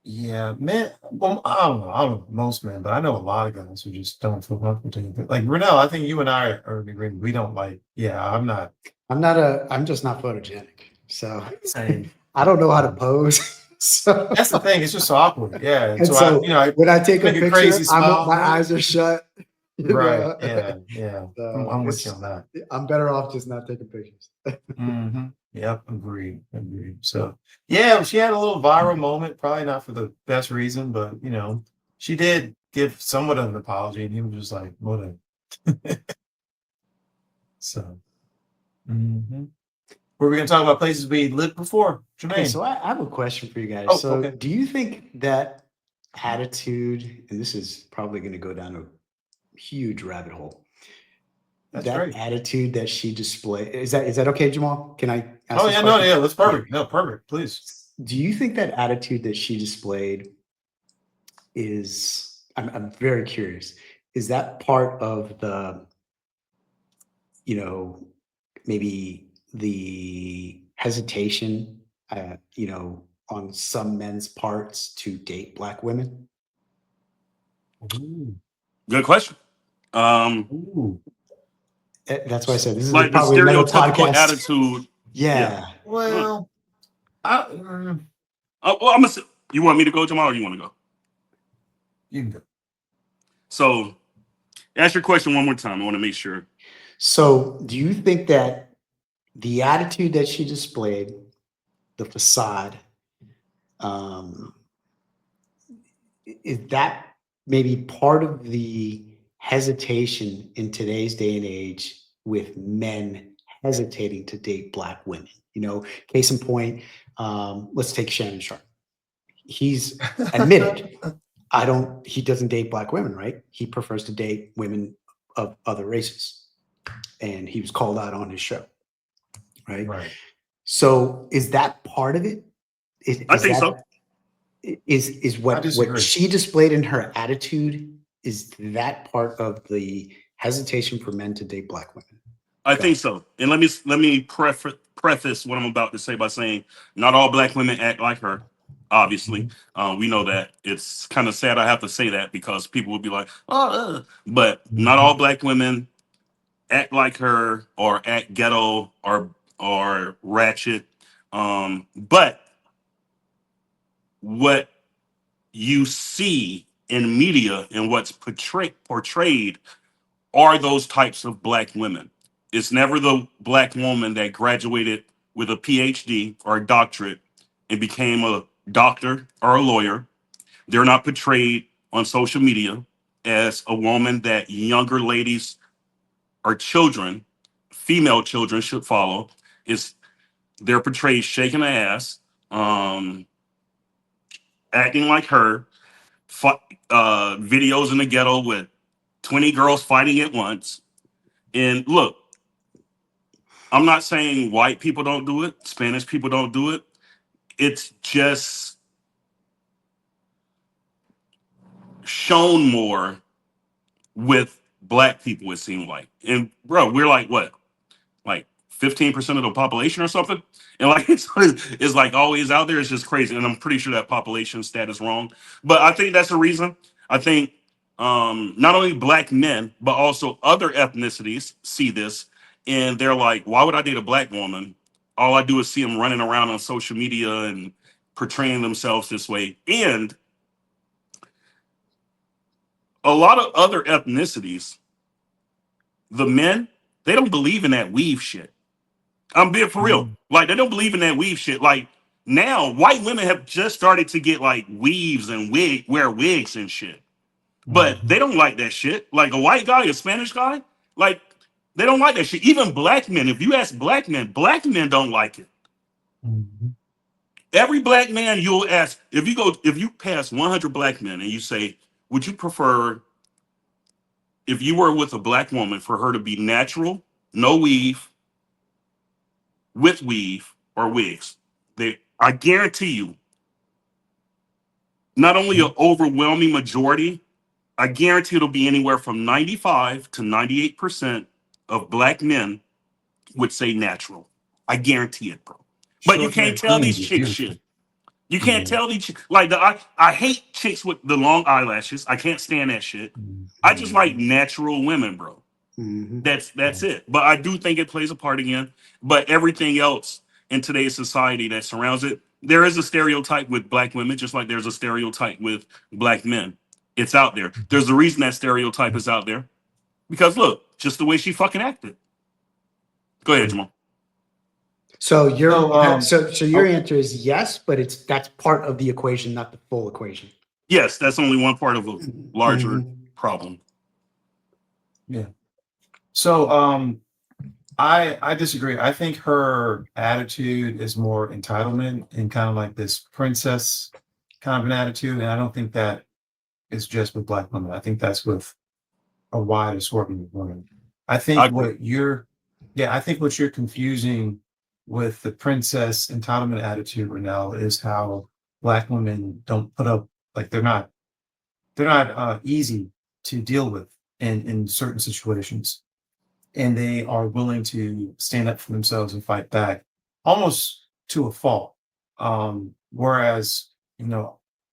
yeah, man. Well, I don't know most men, but I know a lot of guys who just don't feel comfortable taking pictures. Like Renell, I think you and I are in agreement. We don't like. Yeah, I'm not. I'm just not photogenic. So Same. I don't know how to pose. So That's the thing. It's just so awkward. Yeah. and So so I when I take a make a picture, crazy smile. my eyes are shut. You Right. know? Yeah. Yeah. So I'm with you on that. I'm better off just not taking pictures. Mm-hmm. Yep. Agreed. Agreed. So yeah, she had a little viral moment, probably not for the best reason, but she did give somewhat of an apology, and he was just like, "What a." So, mhm. Were we gonna talk about places we lived before, Okay, Jermaine? so I have a question for you guys. Oh, So okay. do you think that attitude, and this is probably going to go down a huge rabbit hole, That's that great. attitude that she displayed, is that okay, Jamal? Can I ask Oh this yeah, no, question? yeah, that's Okay. perfect. No, perfect. Please. Do you think that attitude that she displayed is, I'm very curious, is that part of the, maybe the hesitation, on some men's parts to date Black women? Ooh. Good question. Ooh. That's why I said this is Like the probably another stereotypical podcast. attitude. Yeah. Yeah. Well, Well, I'm gonna. You want me to go tomorrow, or you want to go? you can go. So, ask your question one more time. I want to make sure. So, do you think that the attitude that she displayed, the facade, is that maybe part of the hesitation in today's day and age with men hesitating to date Black women? Case in point, let's take Shannon Sharp. He's admitted he doesn't date Black women, right? He prefers to date women of other races. And he was called out on his show, right? Right. So is that part of it? I think so. Is I what disagree. she displayed in her attitude, is that part of the hesitation for men to date Black women? I think so. And let me preface what I'm about to say by saying not all Black women act like her. Obviously, we know that. It's kind of sad I have to say that because people will be like, "Oh," but not all Black women act like her or act ghetto or ratchet. But what you see in media and what's portrayed are those types of Black women. It's never the Black woman that graduated with a PhD or a doctorate and became a doctor or a lawyer. They're not portrayed on social media as a woman that younger ladies or children, female children, should follow. Is they're portrayed shaking their ass, um, acting like her, videos in the ghetto with 20 girls fighting at once. And look, I'm not saying white people don't do it, Spanish people don't do it. It's just shown more with Black people, it seemed like. And bro, we're like what? Like 15% of the population or something. And like it's like always out there. It's just crazy. And I'm pretty sure that population stat is wrong. But I think that's the reason. I think not only black men, but also other ethnicities see this and they're like, why would I date a black woman? All I do is see them running around on social media and portraying themselves this way. And a lot of other ethnicities, the men, they don't believe in that weave shit. I'm being for real. Like they don't believe in that weave shit. Like now, white women have just started to get like weaves and wear wigs and shit. But they don't like that shit. Like a white guy, a Spanish guy, like they don't like that shit. Even black men, if you ask black men don't like it. Every black man you'll ask, if you pass 100 black men and you say, would you prefer if you were with a black woman for her to be natural, no weave, with weave or wigs? I guarantee you, not only an overwhelming majority, I guarantee it'll be anywhere from 95 to 98% of black men would say natural. I guarantee it, bro. But you can't tell these chicks shit. You can't tell these chicks. Like I hate chicks with the long eyelashes. I can't stand that shit. I just like natural women, bro. That's it. But I do think it plays a part again. But everything else in today's society that surrounds it, there is a stereotype with black women, just like there's a stereotype with black men. It's out there. There's a reason that stereotype is out there. Because look, just the way she fucking acted. Go ahead, Jamal. So your answer is yes, but that's part of the equation, not the full equation. Yes, that's only one part of a larger problem. Yeah. So I disagree. I think her attitude is more entitlement and kind of like this princess kind of an attitude. And I don't think that is just with black women. I think that's with a wide assortment of women. I think what you're confusing with the princess entitlement attitude, Renell, is how black women don't put up, like they're not easy to deal with in certain situations. And they are willing to stand up for themselves and fight back almost to a fault. Whereas,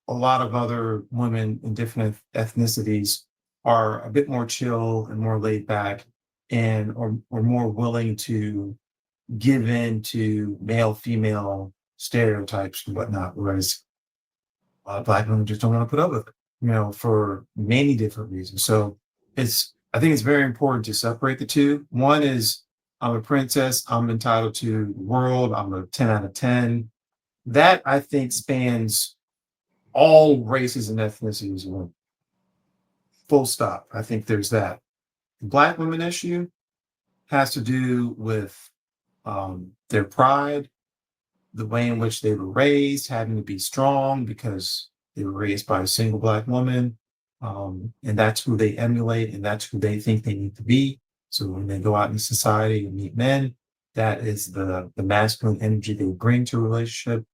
a lot of other women in different ethnicities are a bit more chill and more laid back and are more willing to give in to male female stereotypes and whatnot. Whereas a lot of black women just don't want to put up with it, for many different reasons. So I think it's very important to separate the two. One is I'm a princess, I'm entitled to the world, I'm a 10 out of 10. That I think spans all races and ethnicities. Full stop. I think there's that. The black women issue has to do with their pride, the way in which they were raised, having to be strong because they were raised by a single black woman. And that's who they emulate and that's who they think they need to be. So when they go out in society and meet men, that is the masculine energy they bring to a relationship.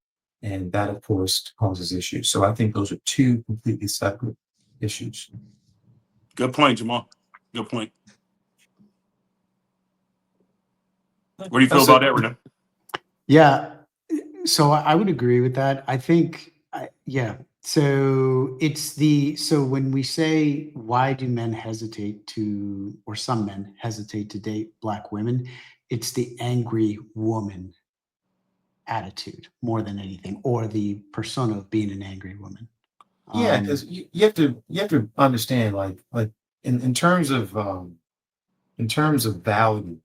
And that, of course, causes issues. So I think those are two completely separate issues. Good point, Jamal. Good point. What do you feel about that, Renee? Yeah. So I would agree with that. I think, So when we say, why do men hesitate to, or some men hesitate to date black women, it's the angry woman attitude more than anything, or the persona of being an angry woman. Yeah, because you have to understand, like in terms of value,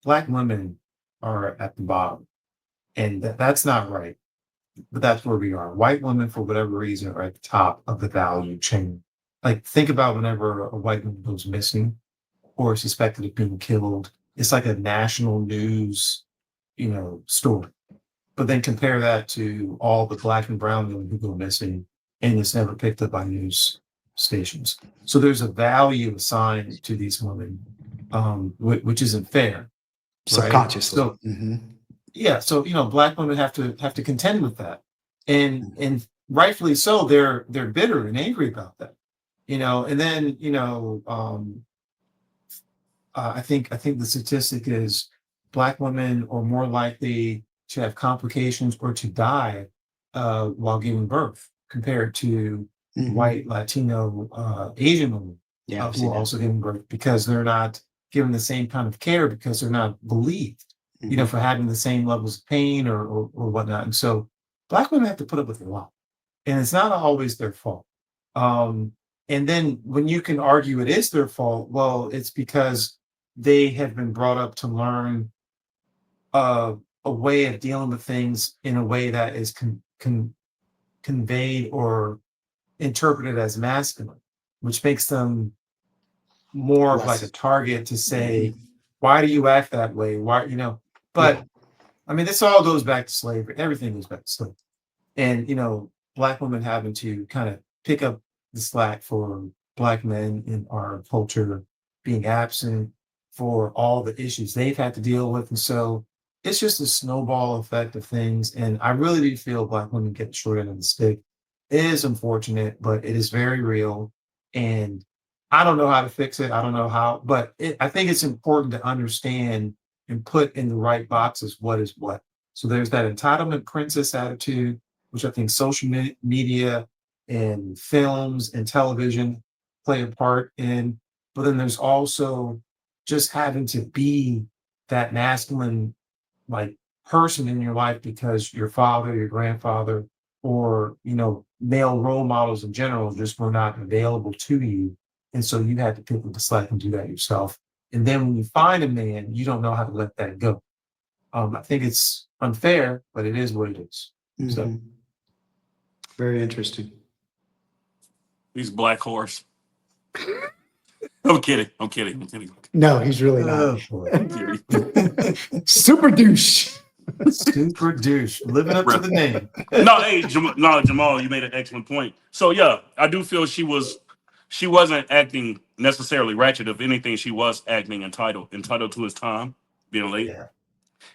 black women are at the bottom, and that's not right. But that's where we are. White women, for whatever reason, are at the top of the value chain. Like, think about whenever a white woman goes missing or is suspected of being killed. It's like a national news, story. But then compare that to all the black and brown women who go missing and it's never picked up by news stations. So there's a value assigned to these women, which isn't fair. Subconsciously. Right? So, yeah, so black women have to contend with that, and rightfully so. They're bitter and angry about that, And then I think the statistic is Black women are more likely to have complications or to die while giving birth compared to white, Latino, Asian women who are also giving birth because they're not given the same kind of care because they're not believed, for having the same levels of pain or whatnot. And so Black women have to put up with a lot, and it's not always their fault. And then when you can argue it is their fault, well, it's because they have been brought up to learn a way of dealing with things in a way that is conveyed or interpreted as masculine, which makes them more of like a target to say, why do you act that way? Why, but I mean, this all goes back to slavery. Everything goes back to slavery. And, Black women having to kind of pick up the slack for Black men in our culture being absent for all the issues they've had to deal with. And so it's just a snowball effect of things. And I really do feel Black women get the short end of the stick. It is unfortunate, but it is very real. And I don't know how to fix it. I don't know how, but I think it's important to understand and put in the right boxes what is what. So there's that entitlement princess attitude, which I think social media and films and television play a part in. But then there's also just having to be that masculine, like, person in your life because your father, your grandfather, or male role models in general just were not available to you, and so you had to pick up the slack and do that yourself. And then when you find a man, you don't know how to let that go. I think it's unfair, but it is what it is. So very interesting. He's black horse. I'm kidding. I'm kidding. I'm kidding. No, he's really not. I'm kidding. Super douche. Super douche, living up to the name. No, hey, Jamal, you made an excellent point. So yeah, I do feel she wasn't acting necessarily ratchet. If anything, she was acting entitled to his time, being late,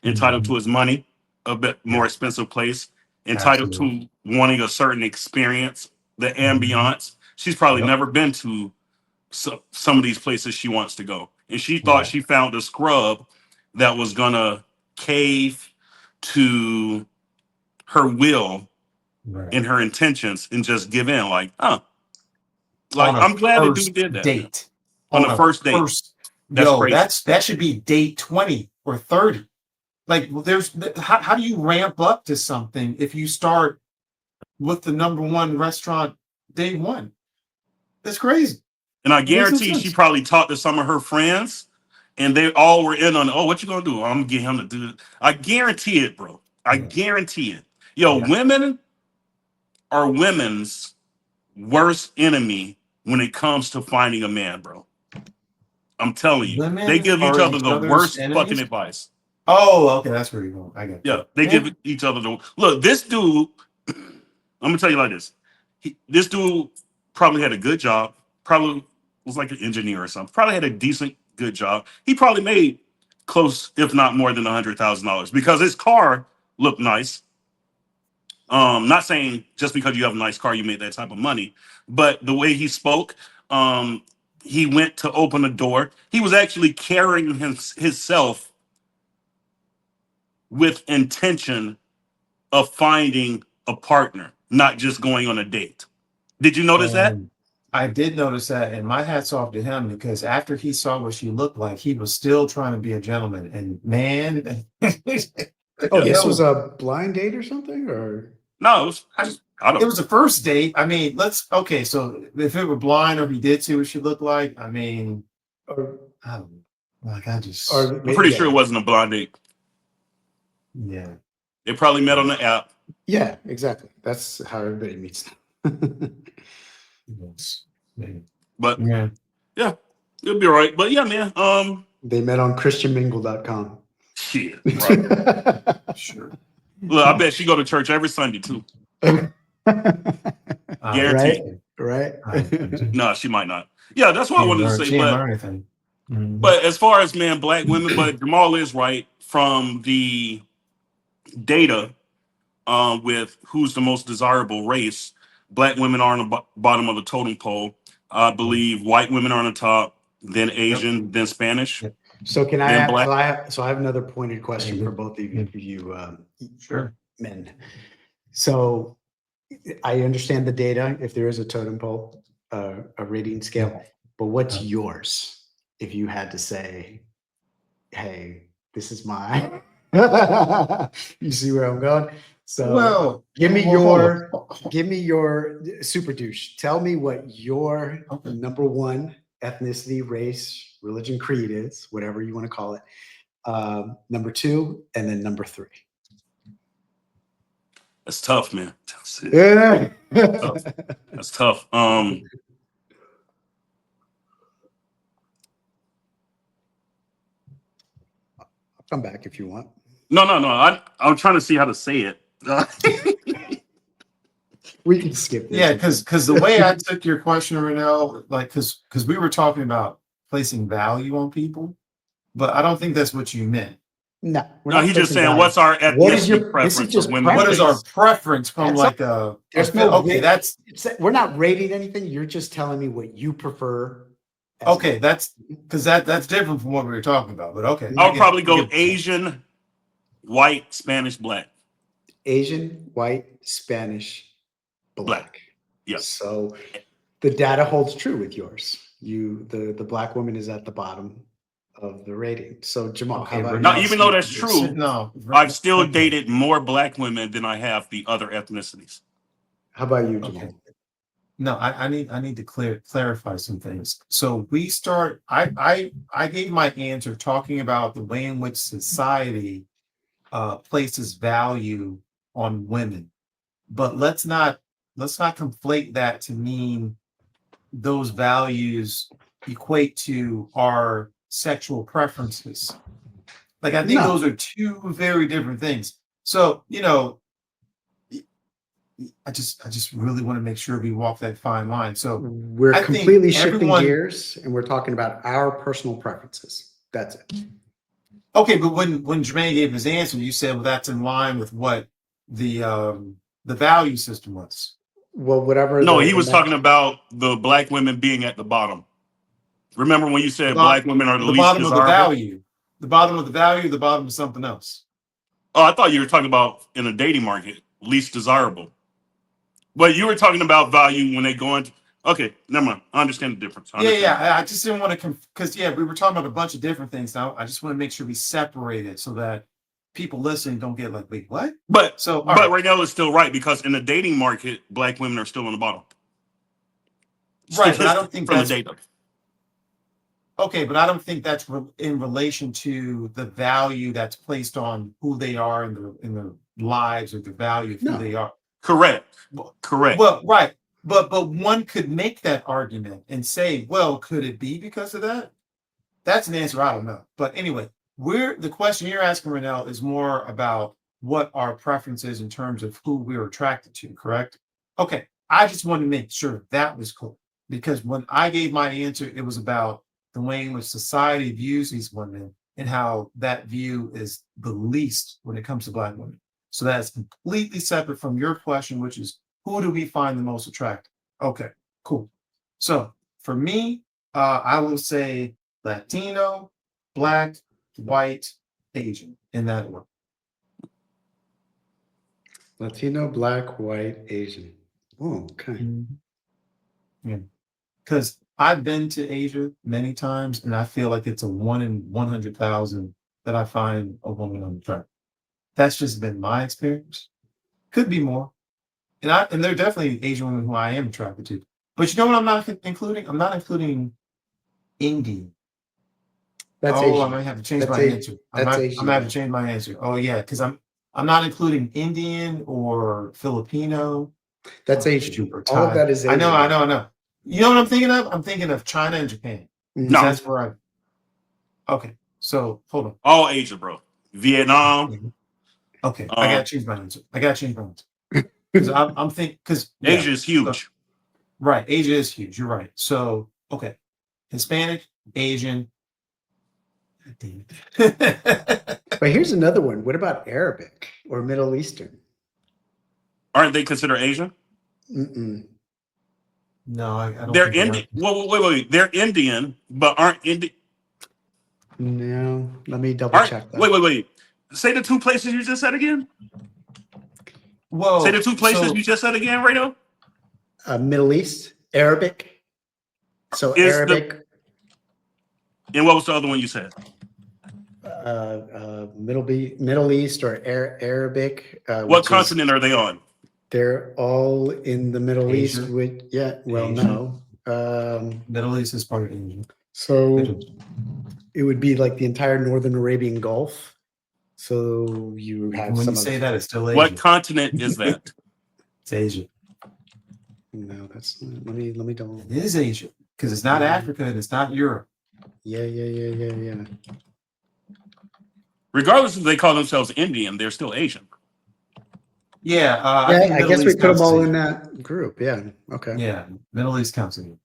entitled to his money, a bit more expensive place, entitled to wanting a certain experience, the ambiance. She's probably never been to some of these places she wants to go, and she thought she found a scrub that was gonna cave to her will and her intentions and just give in, like, I'm glad the dude did that. Date. On the first date. That's crazy. That should be date 20 or 30. Like, how do you ramp up to something if you start with the number one restaurant day one? That's crazy. And I guarantee she probably talked to some of her friends and they all were in on, what you gonna do? I'm gonna get him to do it. I guarantee it, bro. I guarantee it. Women are women's worst enemy when it comes to finding a man, bro. I'm telling you. They give each other the worst fucking advice. Oh, okay. That's where you're going. I get it. Yeah, they give each other the look. This dude, I'm gonna tell you like this. This dude probably had a good job, probably was like an engineer or something, probably had a decent, good job. He probably made close, if not more than $100,000 because his car looked nice. Not saying just because you have a nice car, you made that type of money, but the way he spoke, he went to open a door. He was actually carrying himself with intention of finding a partner, not just going on a date. Did you notice that? I did notice that, and my hat's off to him because after he saw what she looked like, he was still trying to be a gentleman. And man, this was a blind date or something, or no? It was, it was a first date. I mean, so if it were blind or he did see what she looked like, I mean, I'm pretty sure it wasn't a blind date. Yeah, they probably met on the app. Yeah, exactly. That's how everybody meets. But yeah, it'll be all right. But yeah, man. They met on christianmingle.com. Shit, right. Sure. Look, I bet she go to church every Sunday too. Guaranteed. Right. No, she might not. Yeah, that's what I wanted to say. But as far as black women, but Jamal is right from the data with who's the most desirable race. Black women are on the bottom of the totem pole. I believe white women are on the top, then Asian, then Spanish. So can I than ask, black. I have another pointed question for both of you, Sure. men. So I understand the data, if there is a totem pole, a rating scale, but what's yours? If you had to say, hey, this is mine. You see where I'm going? So give me your super douche. Tell me what your number one ethnicity, race, religion, creed is, whatever you want to call it. Number two, and then number three. That's tough, man. Yeah. Tough. That's tough. I'll come back if you want. No. I'm trying to see how to say it. We can skip this. Yeah, because the way I took your question, Renell, like because we were talking about placing value on people, but I don't think that's what you meant. No, No, he's just saying, value. what's our ethnicity What is your preference? This is just of women? What is our preference from That's like a? There's a no okay. That's we're not rating anything. You're just telling me what you prefer. okay. That's because that's different from what we were talking about. But okay, I would probably go Asian, white, Spanish, black. Asian, white, Spanish, black. Yes. So the data holds true with yours. The black woman is at the bottom of the rating. So Jamal, Okay, how about Now, you? even though that's true, no, I've still dated more black women than I have the other ethnicities. How about you, Jamal? Okay. No, I need to clarify some things. So we start. I gave my answer talking about the way in which society places value on women, but let's not conflate that to mean those values equate to our sexual preferences. Like I think those are two very different things. So I just really want to make sure we walk that fine line. So we're completely shifting gears and we're talking about our personal preferences. That's it. Okay, but when Jermaine gave his answer, you said, well, that's in line with what the value system was. Well, whatever. No, he was talking about the black women being at the bottom. Remember when you said black women are the least bottom desirable? Of the value. The bottom of the value, the bottom of something else. Oh, I thought you were talking about in a dating market, least desirable. But you were talking about value when they go into. Okay, never mind. I understand the difference. I just didn't want to because we were talking about a bunch of different things. Now I just want to make sure we separate it so that people listening don't get like, wait, what? But right. Raynell is still right because in the dating market, black women are still on the bottom. Right, but I don't think from that's the data. Okay, but I don't think that's in relation to the value that's placed on who they are in the lives or the value of who they are. Correct. Correct. Well, right. But one could make that argument and say, well, could it be because of that? That's an answer I don't know. But anyway, the question you're asking, Renell, is more about what our preference is in terms of who we're attracted to, correct? Okay, I just wanted to make sure that was cool. Because when I gave my answer, it was about the way in which society views these women and how that view is the least when it comes to black women. So that's completely separate from your question, which is who do we find the most attractive? Okay, cool. So for me, I will say Latino, black, white, Asian, in that order. Latino, black, white, Asian. Oh, okay. Mm-hmm. Yeah. Because I've been to Asia many times, and I feel like it's a 1 in 100,000 that I find a woman unattractive. That's just been my experience. Could be more. And there are definitely Asian women who I am attracted to. But you know what I'm not including? I'm not including Indian. That's Asian. I might have to change my answer. I might have to change my answer. Oh yeah, because I'm not including Indian or Filipino. That's Asian. All of that is Asian. I know. You know what I'm thinking of? I'm thinking of China and Japan. No, that's where Okay, so hold on. All Asia, bro. Vietnam. Okay, I gotta change my answer. Because I'm thinking Asia is huge. Right, Asia is huge. You're right. So okay, Hispanic, Asian. But here's another one. What about Arabic or Middle Eastern? Aren't they considered Asian? Mm-mm. No, I don't. They're Indian. Wait. They're Indian, but aren't Indian. No, let me double All right. check that. Wait. Say the two places you just said again. Whoa. Say the two places you just said again, Rado. Middle East, Arabic. So Arabic. And what was the other one you said? Middle East or Arabic. What continent are they on? They're all in the Middle Asia. East. No. Middle East is part of Asia. So it would be like the entire Northern Arabian Gulf. So you have when you say that, it's still Asia. What continent is that? It's Asia. No, that's let me double. It is Asia because it's not Africa and it's not Europe. Yeah. Regardless if they call themselves Indian, they're still Asian. Yeah, I guess we put them all in that group. Yeah. Okay. Yeah, Middle East counts again.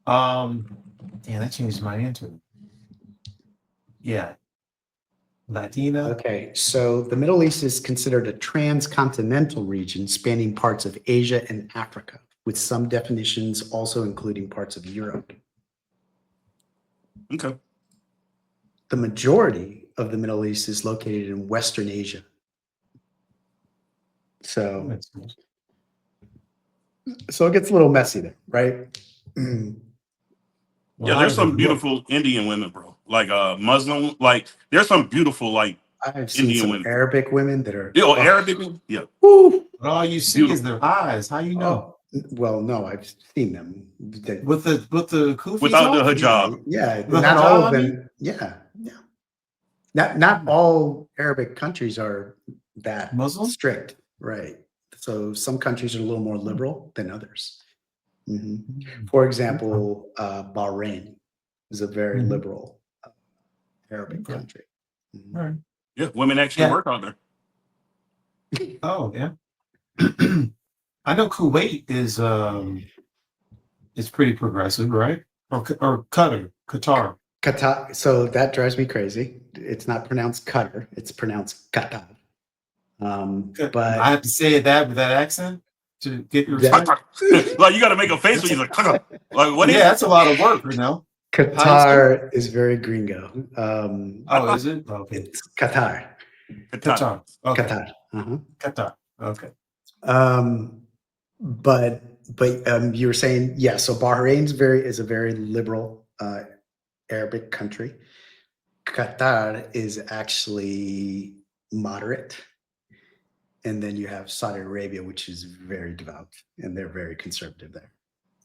That changed my answer. Yeah. Latina. Okay, so the Middle East is considered a transcontinental region spanning parts of Asia and Africa, with some definitions also including parts of Europe. Okay. The majority of the Middle East is located in Western Asia. So it gets a little messy there, right? Yeah, there's some beautiful Indian women, bro. Like Muslim, like there's some beautiful like I've seen Indian some women. Arabic women that are Arabic women. Yeah. Woo. But all you see is their eyes. How you know? Well, no, I've seen them with the kufis without on? the hijab. Yeah, The not hijab, all of I them. mean? Yeah. Not all Arabic countries are that Muslim strict, right? So some countries are a little more liberal than others. For example, Bahrain is a very liberal Arabic country. Right. Yeah, women actually work on there. Oh yeah. I know Kuwait is pretty progressive, right? Or Qatar. So that drives me crazy. It's not pronounced Qatar; it's pronounced Qatar. But I have to say that with that accent to get your like you got to make a face when you're like what is? Yeah, that's a lot of work, you know. Qatar is very gringo. Is it? Okay. It's Qatar. Qatar. Okay. Qatar. Qatar. Okay. But you were saying, yeah, so Bahrain is a very liberal Arabic country. Qatar is actually moderate. And then you have Saudi Arabia, which is very devout, and they're very conservative there.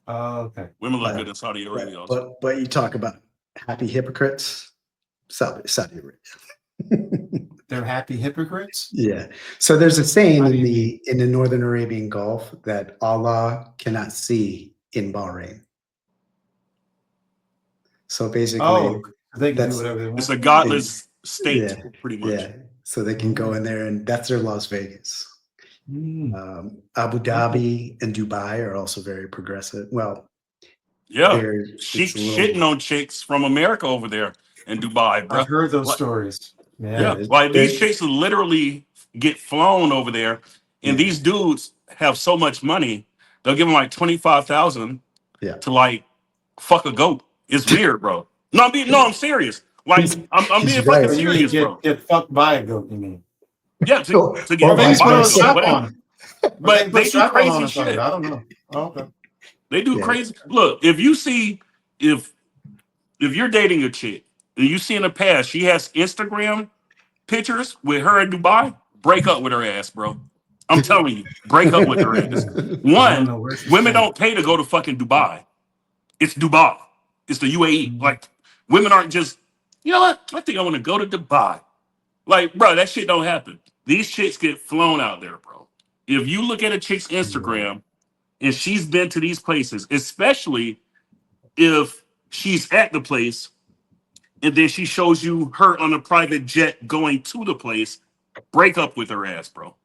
Okay. Women look good in Saudi Arabia also. But you talk about happy hypocrites, Saudi Arabia. They're happy hypocrites? Yeah. So there's a saying in the Northern Arabian Gulf that Allah cannot see in Bahrain. So basically, they can do whatever they want. It's a godless state, pretty much. Yeah. So they can go in there, and that's their Las Vegas. Abu Dhabi and Dubai are also very progressive. Well, yeah, she's shitting on chicks from America over there in Dubai, bro. I've heard those stories. Yeah, like these chicks literally get flown over there, and these dudes have so much money, they'll give them like $25,000 to like fuck a goat. It's weird, bro. I'm serious. Like I'm being fucking serious, bro. Get fucked by a goat, you mean? Yeah, to get maybe fucked by a strap goat, on. But they do crazy shit. shit. I don't know. Okay. They do crazy. Look, if you see if you're dating a chick and you see in the past she has Instagram pictures with her in Dubai, break up with her ass, bro. I'm telling you, break up with her ass. One, women don't pay to go to fucking Dubai. It's Dubai. It's the UAE. Like, women aren't just, you know what? I think I want to go to Dubai. Like, bro, that shit don't happen. These chicks get flown out there, bro. If you look at a chick's Instagram and she's been to these places, especially if she's at the place and then she shows you her on a private jet going to the place, break up with her ass, bro.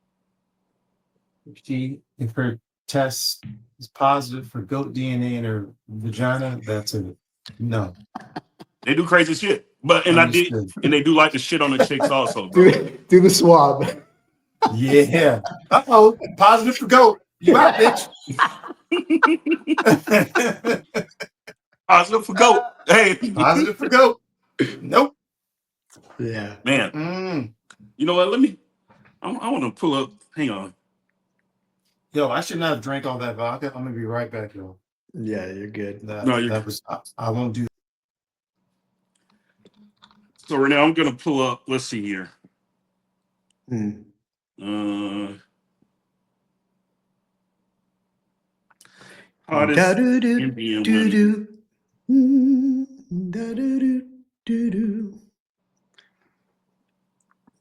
If her test is positive for goat DNA in her vagina, that's a no. They do crazy shit. And they do like the shit on the chicks also, bro. Do the swab. Yeah. Positive for goat. You out, bitch. Positive for goat. Hey. Positive for goat. Nope. Yeah. Man, you know what? I want to pull up. Hang on. Yo, I should not have drank all that vodka. I'm gonna be right back, yo. Yeah, you're good. I won't do. So right now I'm gonna pull up. Let's see here. Mm. Hottest Indian women.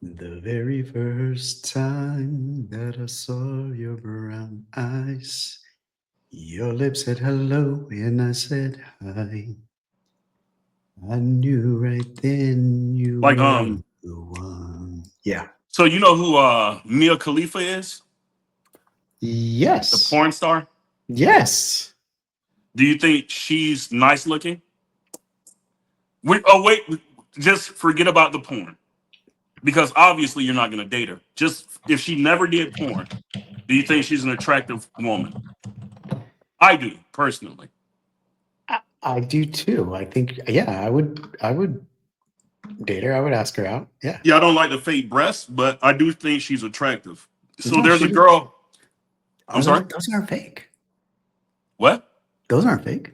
The very first time that I saw your brown eyes, your lips said hello and I said hi. I knew right then you Like were the one. Yeah. So you know who Mia Khalifa is? The Yes. porn star? Yes. Do you think she's nice looking? Wait, just forget about the porn. Because obviously you're not gonna date her. Just if she never did porn, do you think she's an attractive woman? I do, personally. I do too. I think, yeah, I would date her. I would ask her out. Yeah. Yeah, I don't like the fake breasts, but I do think she's attractive. So No, there's a girl. I'm sorry? Those aren't fake. What? Those aren't fake.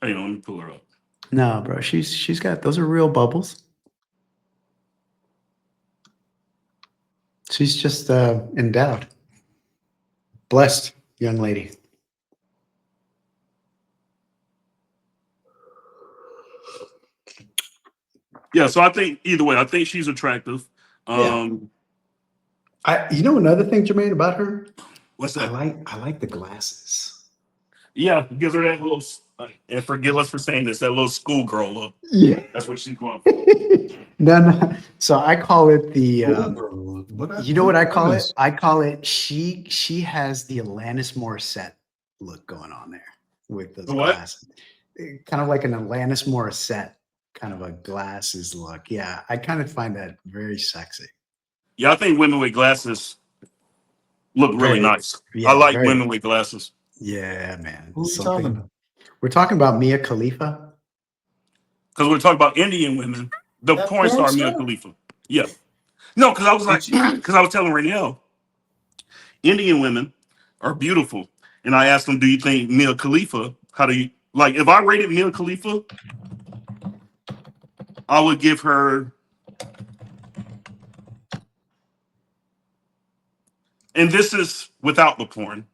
Hang on, let me pull her up. No, bro. She's got, those are real bubbles. She's just endowed. Blessed young lady. Yeah, so I think either way, I think she's attractive. You know another thing, Jermaine, about her? What's that? I like the glasses. Yeah, gives her that little, and forgive us for saying this, that little schoolgirl look. Yeah. That's what she's going for. No. So I call it the you know what I call it? Goodness. I call it she has the Alanis Morissette look going on there with those What? glasses. Kind of like an Alanis Morissette kind of a glasses look. Yeah, I kind of find that very sexy. Yeah, I think women with glasses look really nice. Yeah, I like very, women with glasses. Yeah, man. Who are you talking about? We're talking about Mia Khalifa. Because we're talking about Indian women. The That porn star porn Mia star? Khalifa. Yeah. No, because I was like, because I was telling Raynell, Indian women are beautiful. And I asked them, do you think Mia Khalifa, how do you, like, if I rated Mia Khalifa, I would give her, and this is without the porn.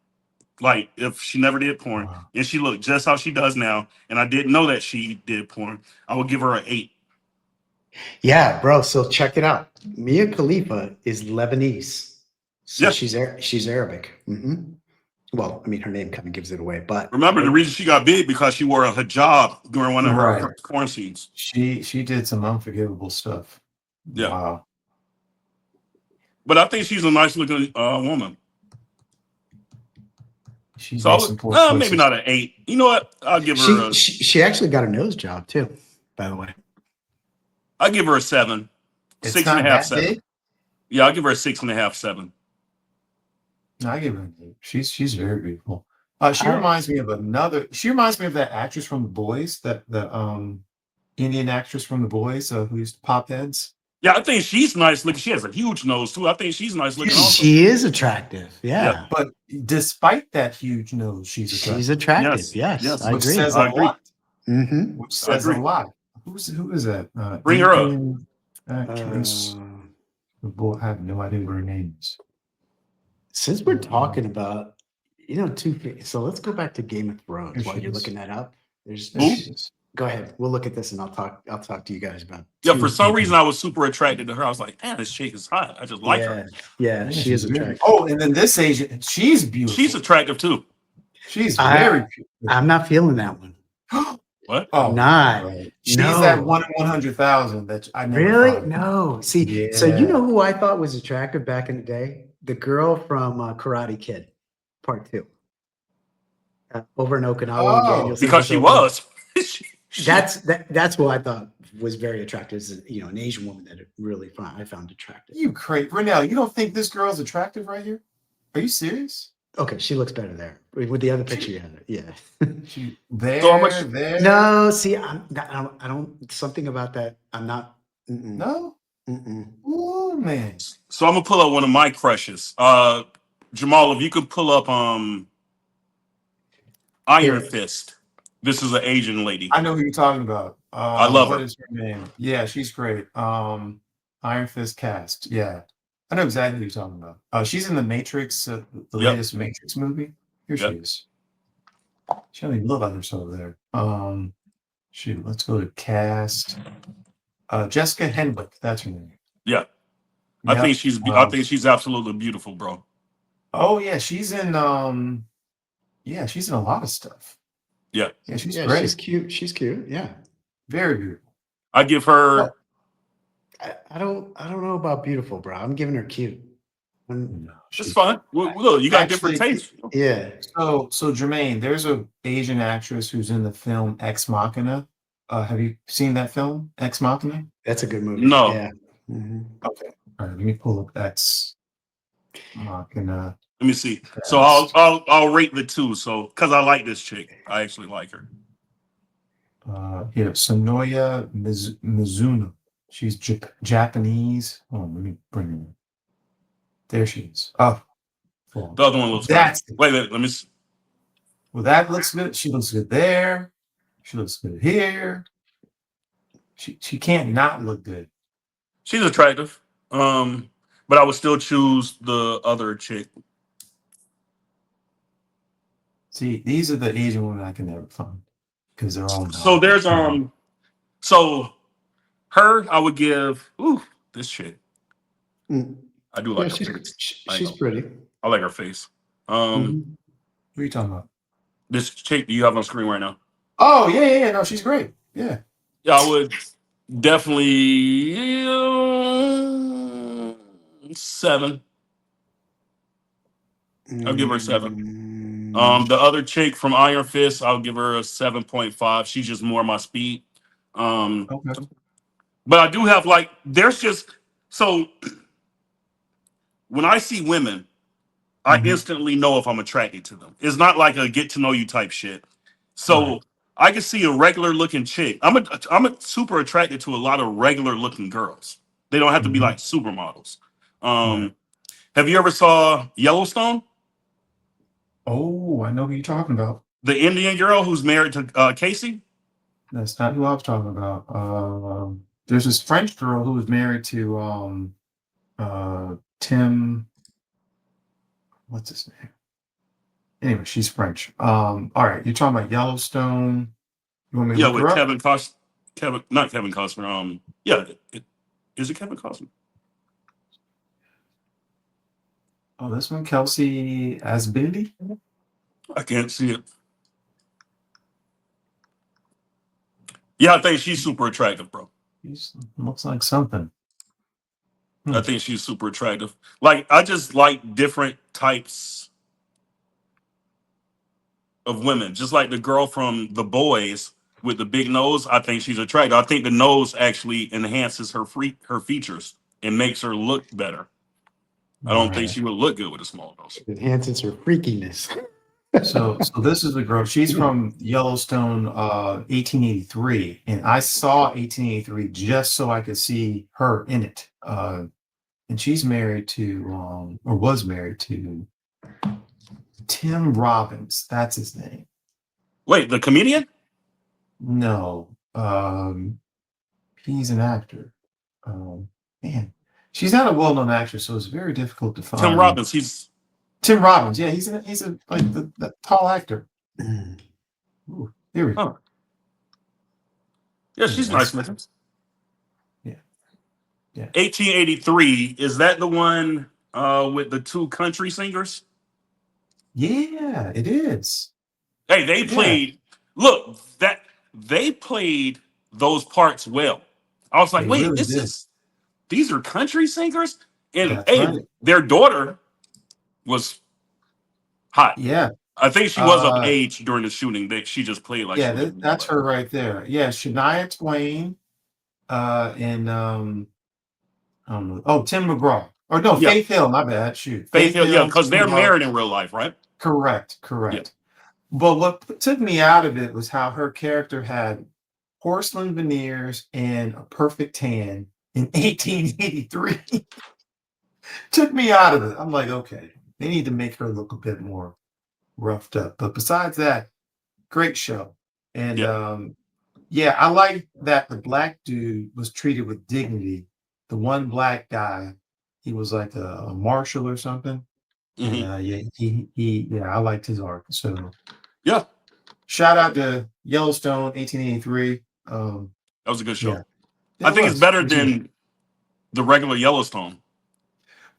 Like, if she never did porn and she looked just how she does now, and I didn't know that she did porn, I would give her an 8. Yeah, bro. So check it out. Mia Khalifa is Lebanese. So Yeah. she's Arabic. Mm-hmm. Well, I mean, her name kind of gives it away, but Remember, the reason she got big because she wore a hijab during one of her first porn scenes. She did some unforgivable stuff. Yeah. Wow. But I think she's a nice looking woman. She So makes some poor maybe not an 8. You know what? I'll give her she actually got a nose job too, by the way. I'll give her a 7. It's 6.5, not 7. big? Yeah, I'll give her a 6.5, 7. No, I give her an 8. She's very beautiful. She reminds me of that actress from The Boys, that the Indian actress from The Boys, who used to pop heads. Yeah, I think she's nice looking. She has a huge nose too. I think she's nice looking also. She is attractive. Yeah. But despite that huge nose, she's attractive. She's attractive. Yes. I Which agree. says a lot. Mm-hmm. Which says a lot. Who is that? Bring her up. Actress. I have no idea what her name is. Since we're talking about, so let's go back to Game of Thrones while you're looking that up. Go ahead. We'll look at this and I'll talk to you guys about. Yeah, for some reason I was super attracted to her. I was like, damn, this chick is hot. I just like her. Yeah, she is attractive. Oh, and then this Asian, she's beautiful. She's attractive too. She's very beautiful. I'm not feeling that one. What? Oh, not. She's that 1 in 100,000 that I never really found. no. See, so you know who I thought was attractive back in the day? The girl from Karate Kid, Part 2, over in Okinawa. Oh, because she was. That's what I thought was very attractive. Is an Asian woman that I found attractive. You crazy, Renell? You don't think this girl's attractive right here? Are you serious? Okay, she looks better there with the other picture you had. Yeah. There. No, see, I don't. Something about that. I'm not No. Mm-mm. Oh man. So I'm gonna pull up one of my crushes. Jamal, if you could pull up Iron Fist. This is an Asian lady. I know who you're talking about. I love What her. is her name? Yeah, she's great. Iron Fist cast. Yeah, I know exactly who you're talking about. She's in the Matrix, the Yep. latest Matrix movie. Here she Yep. is. She don't even look like herself there. Shoot, let's go to cast. Jessica Henwick. That's her name. Yeah. I Yep. think she's absolutely beautiful, bro. Oh yeah, she's in. Yeah, she's in a lot of stuff. Yeah. Yeah, she's great. She's cute. She's cute. Yeah. Very beautiful. I give her. I don't know about beautiful, bro. I'm giving her cute. No, It's fine. Look, you got different Actually, tastes. Yeah. So Jermaine, there's a Asian actress who's in the film Ex Machina. Have you seen that film, Ex Machina? That's a good movie. No. Yeah. Mm-hmm. Okay. All right. Let me pull up Ex Machina. Let me see. So I'll rate the two. So because I like this chick, I actually like her. Here, Sonoya Mizuno. She's Japanese. Oh, let me bring her in. There she is. Oh, well, The other one looks that's good. Wait, let me see. Well, that looks good. She looks good there. She looks good here. She can't not look good. She's attractive. But I would still choose the other chick. See, these are the Asian women I can never find because they're all. So there's so her I would give this chick. I do like her face. She's pretty. I like her face. What are you talking about? This chick you have on screen right now. Oh yeah. No, she's great. Yeah. Yeah, I would definitely 7. I'll give her 7. The other chick from Iron Fist, I'll give her a 7.5. She's just more my speed. Okay. But I do have there's just so when I see women, I instantly know if I'm attracted to them. It's not like a get to know you type shit. So I can see a regular looking chick. I'm a super attracted to a lot of regular looking girls. They don't have to be like supermodels. Have you ever saw Yellowstone? Oh, I know who you're talking about. The Indian girl who's married to Casey? That's not who I was talking about. There's this French girl who was married to Tim. What's his name? Anyway, she's French. All right, you're talking about Yellowstone. You want me to look with her up? Not Kevin Costner. Is it Kevin Costner? Oh, this one, Kelsey Asbindi. I can't see it. Yeah, I think she's super attractive, bro. Looks like something. I think she's super attractive. I just like different types of women. Just like the girl from The Boys with the big nose, I think she's attractive. I think the nose actually enhances her features and makes her look better. I don't think she would look good with a small nose. It enhances her freakiness. So this is the girl. She's from Yellowstone, 1883, and I saw 1883 just so I could see her in it. And she's married to, or was married to, Tim Robbins. That's his name. Wait, the comedian? No, he's an actor. Man, she's not a well-known actress, so it's very difficult to find. Tim Robbins. Tim Robbins. Yeah, he's a like the tall actor. Ooh, here we go. Yeah, she's nice looking. Yeah. 1883. Is that the one with the 2 country singers? Yeah, it is. Hey, they played. Look, they played those parts well. I was like, wait, really these are country singers, and their daughter was hot. Yeah, I think she was of age during the shooting. That she just played like. Yeah, that's her right there. Yeah, Shania Twain, and I don't know. Oh, Tim McGraw. Or no, Faith Hill. My bad. Shoot, Faith Hill. Yeah, because they're married in real life, right? Correct. Yeah. But what took me out of it was how her character had porcelain veneers and a perfect tan, in 1883. Took me out of it. I'm like, okay, they need to make her look a bit more roughed up. But besides that, great show. And Yeah. yeah, I like that the black dude was treated with dignity. The one black guy, he was like a marshal or something. And Hmm. yeah, yeah, I liked his arc. So Yeah, shout out to Yellowstone, 1883. that was a good show. Yeah, I it think it's was. better than the regular Yellowstone,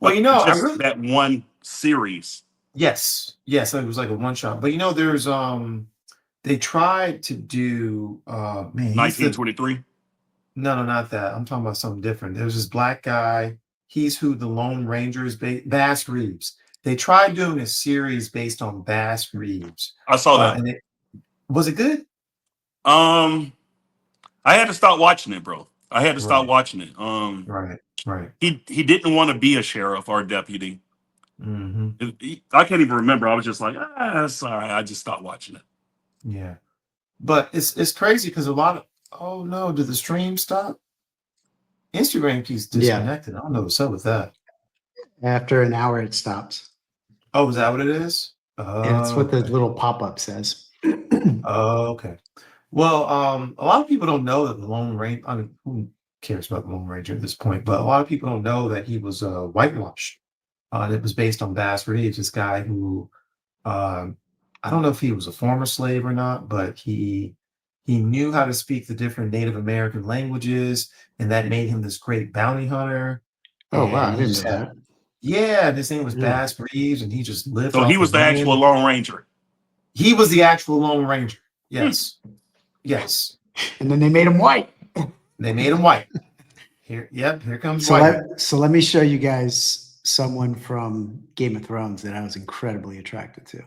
Well, but I just really that one series. yes, it was like a one shot. But there's they tried to do man, he's the 1923. no, not that. I'm talking about something different. There's this black guy. He's who the Lone Ranger is Bass Reeves. They tried doing a series based on Bass Reeves. I saw that. And was it good? Um, I had to stop watching it, bro. I had to stop Right, watching it. right. He didn't want to be a sheriff or a deputy. Hmm. I can't even remember. I was just like, that's all right. I just stopped watching it. Yeah. But it's crazy because a lot of oh no, did the stream stop? Instagram keeps Yeah. disconnected. I don't know what's up with that. After an hour, it stops. Oh, is that what it is? Yeah, it's what the Okay. little pop-up says. Oh, okay. Well, a lot of people don't know that the Lone Ranger, I mean, who cares about the Lone Ranger at this point? But a lot of people don't know that he was whitewashed. And it was based on Bass Reeves, this guy who um, I don't know if he was a former slave or not, but he knew how to speak the different Native American languages, and that made him this great bounty hunter. Oh, wow. And I he didn't just know had that. yeah, his name was Yeah. Bass Reeves, and he just lived So he off was of the actual land. Lone Ranger. He was the actual Lone Ranger. Yes. Yes. And then they made him white. They made him white. Here comes So white. let me show you guys someone from Game of Thrones that I was incredibly attracted to.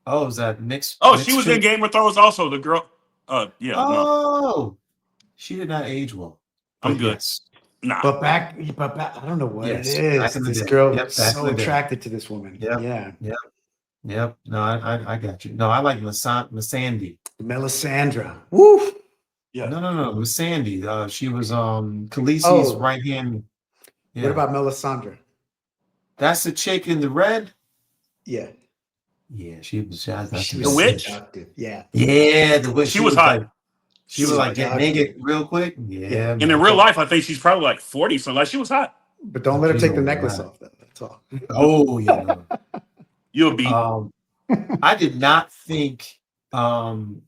Oh, is that mixed? Oh, she mixed was in chick? Game of Thrones also. The girl. Yeah, no, Oh, she did not age well. I'm But good. yes. Nah. But back, I don't know what Yes, it back is. in the This day. girl Yep, was back in so the day. attracted to this woman. Yep. Yeah. Yep. No, I got you. No, I like Missandei. Melisandre. Woo. Yeah. No, Missandei. She was Khaleesi's Oh. right hand. Yeah. What about Melisandre? That's the chick in the red? Yeah. Yeah, she was that's She The was witch? seductive. Yeah. yeah, the witch. She was hot. She was like get seductive. naked real quick. Yeah, And in real life, I think she's probably like 40. So like she was hot. But don't let her She's take the old, necklace right. off, though. That's all. Oh yeah, no. You'll be. I did not think the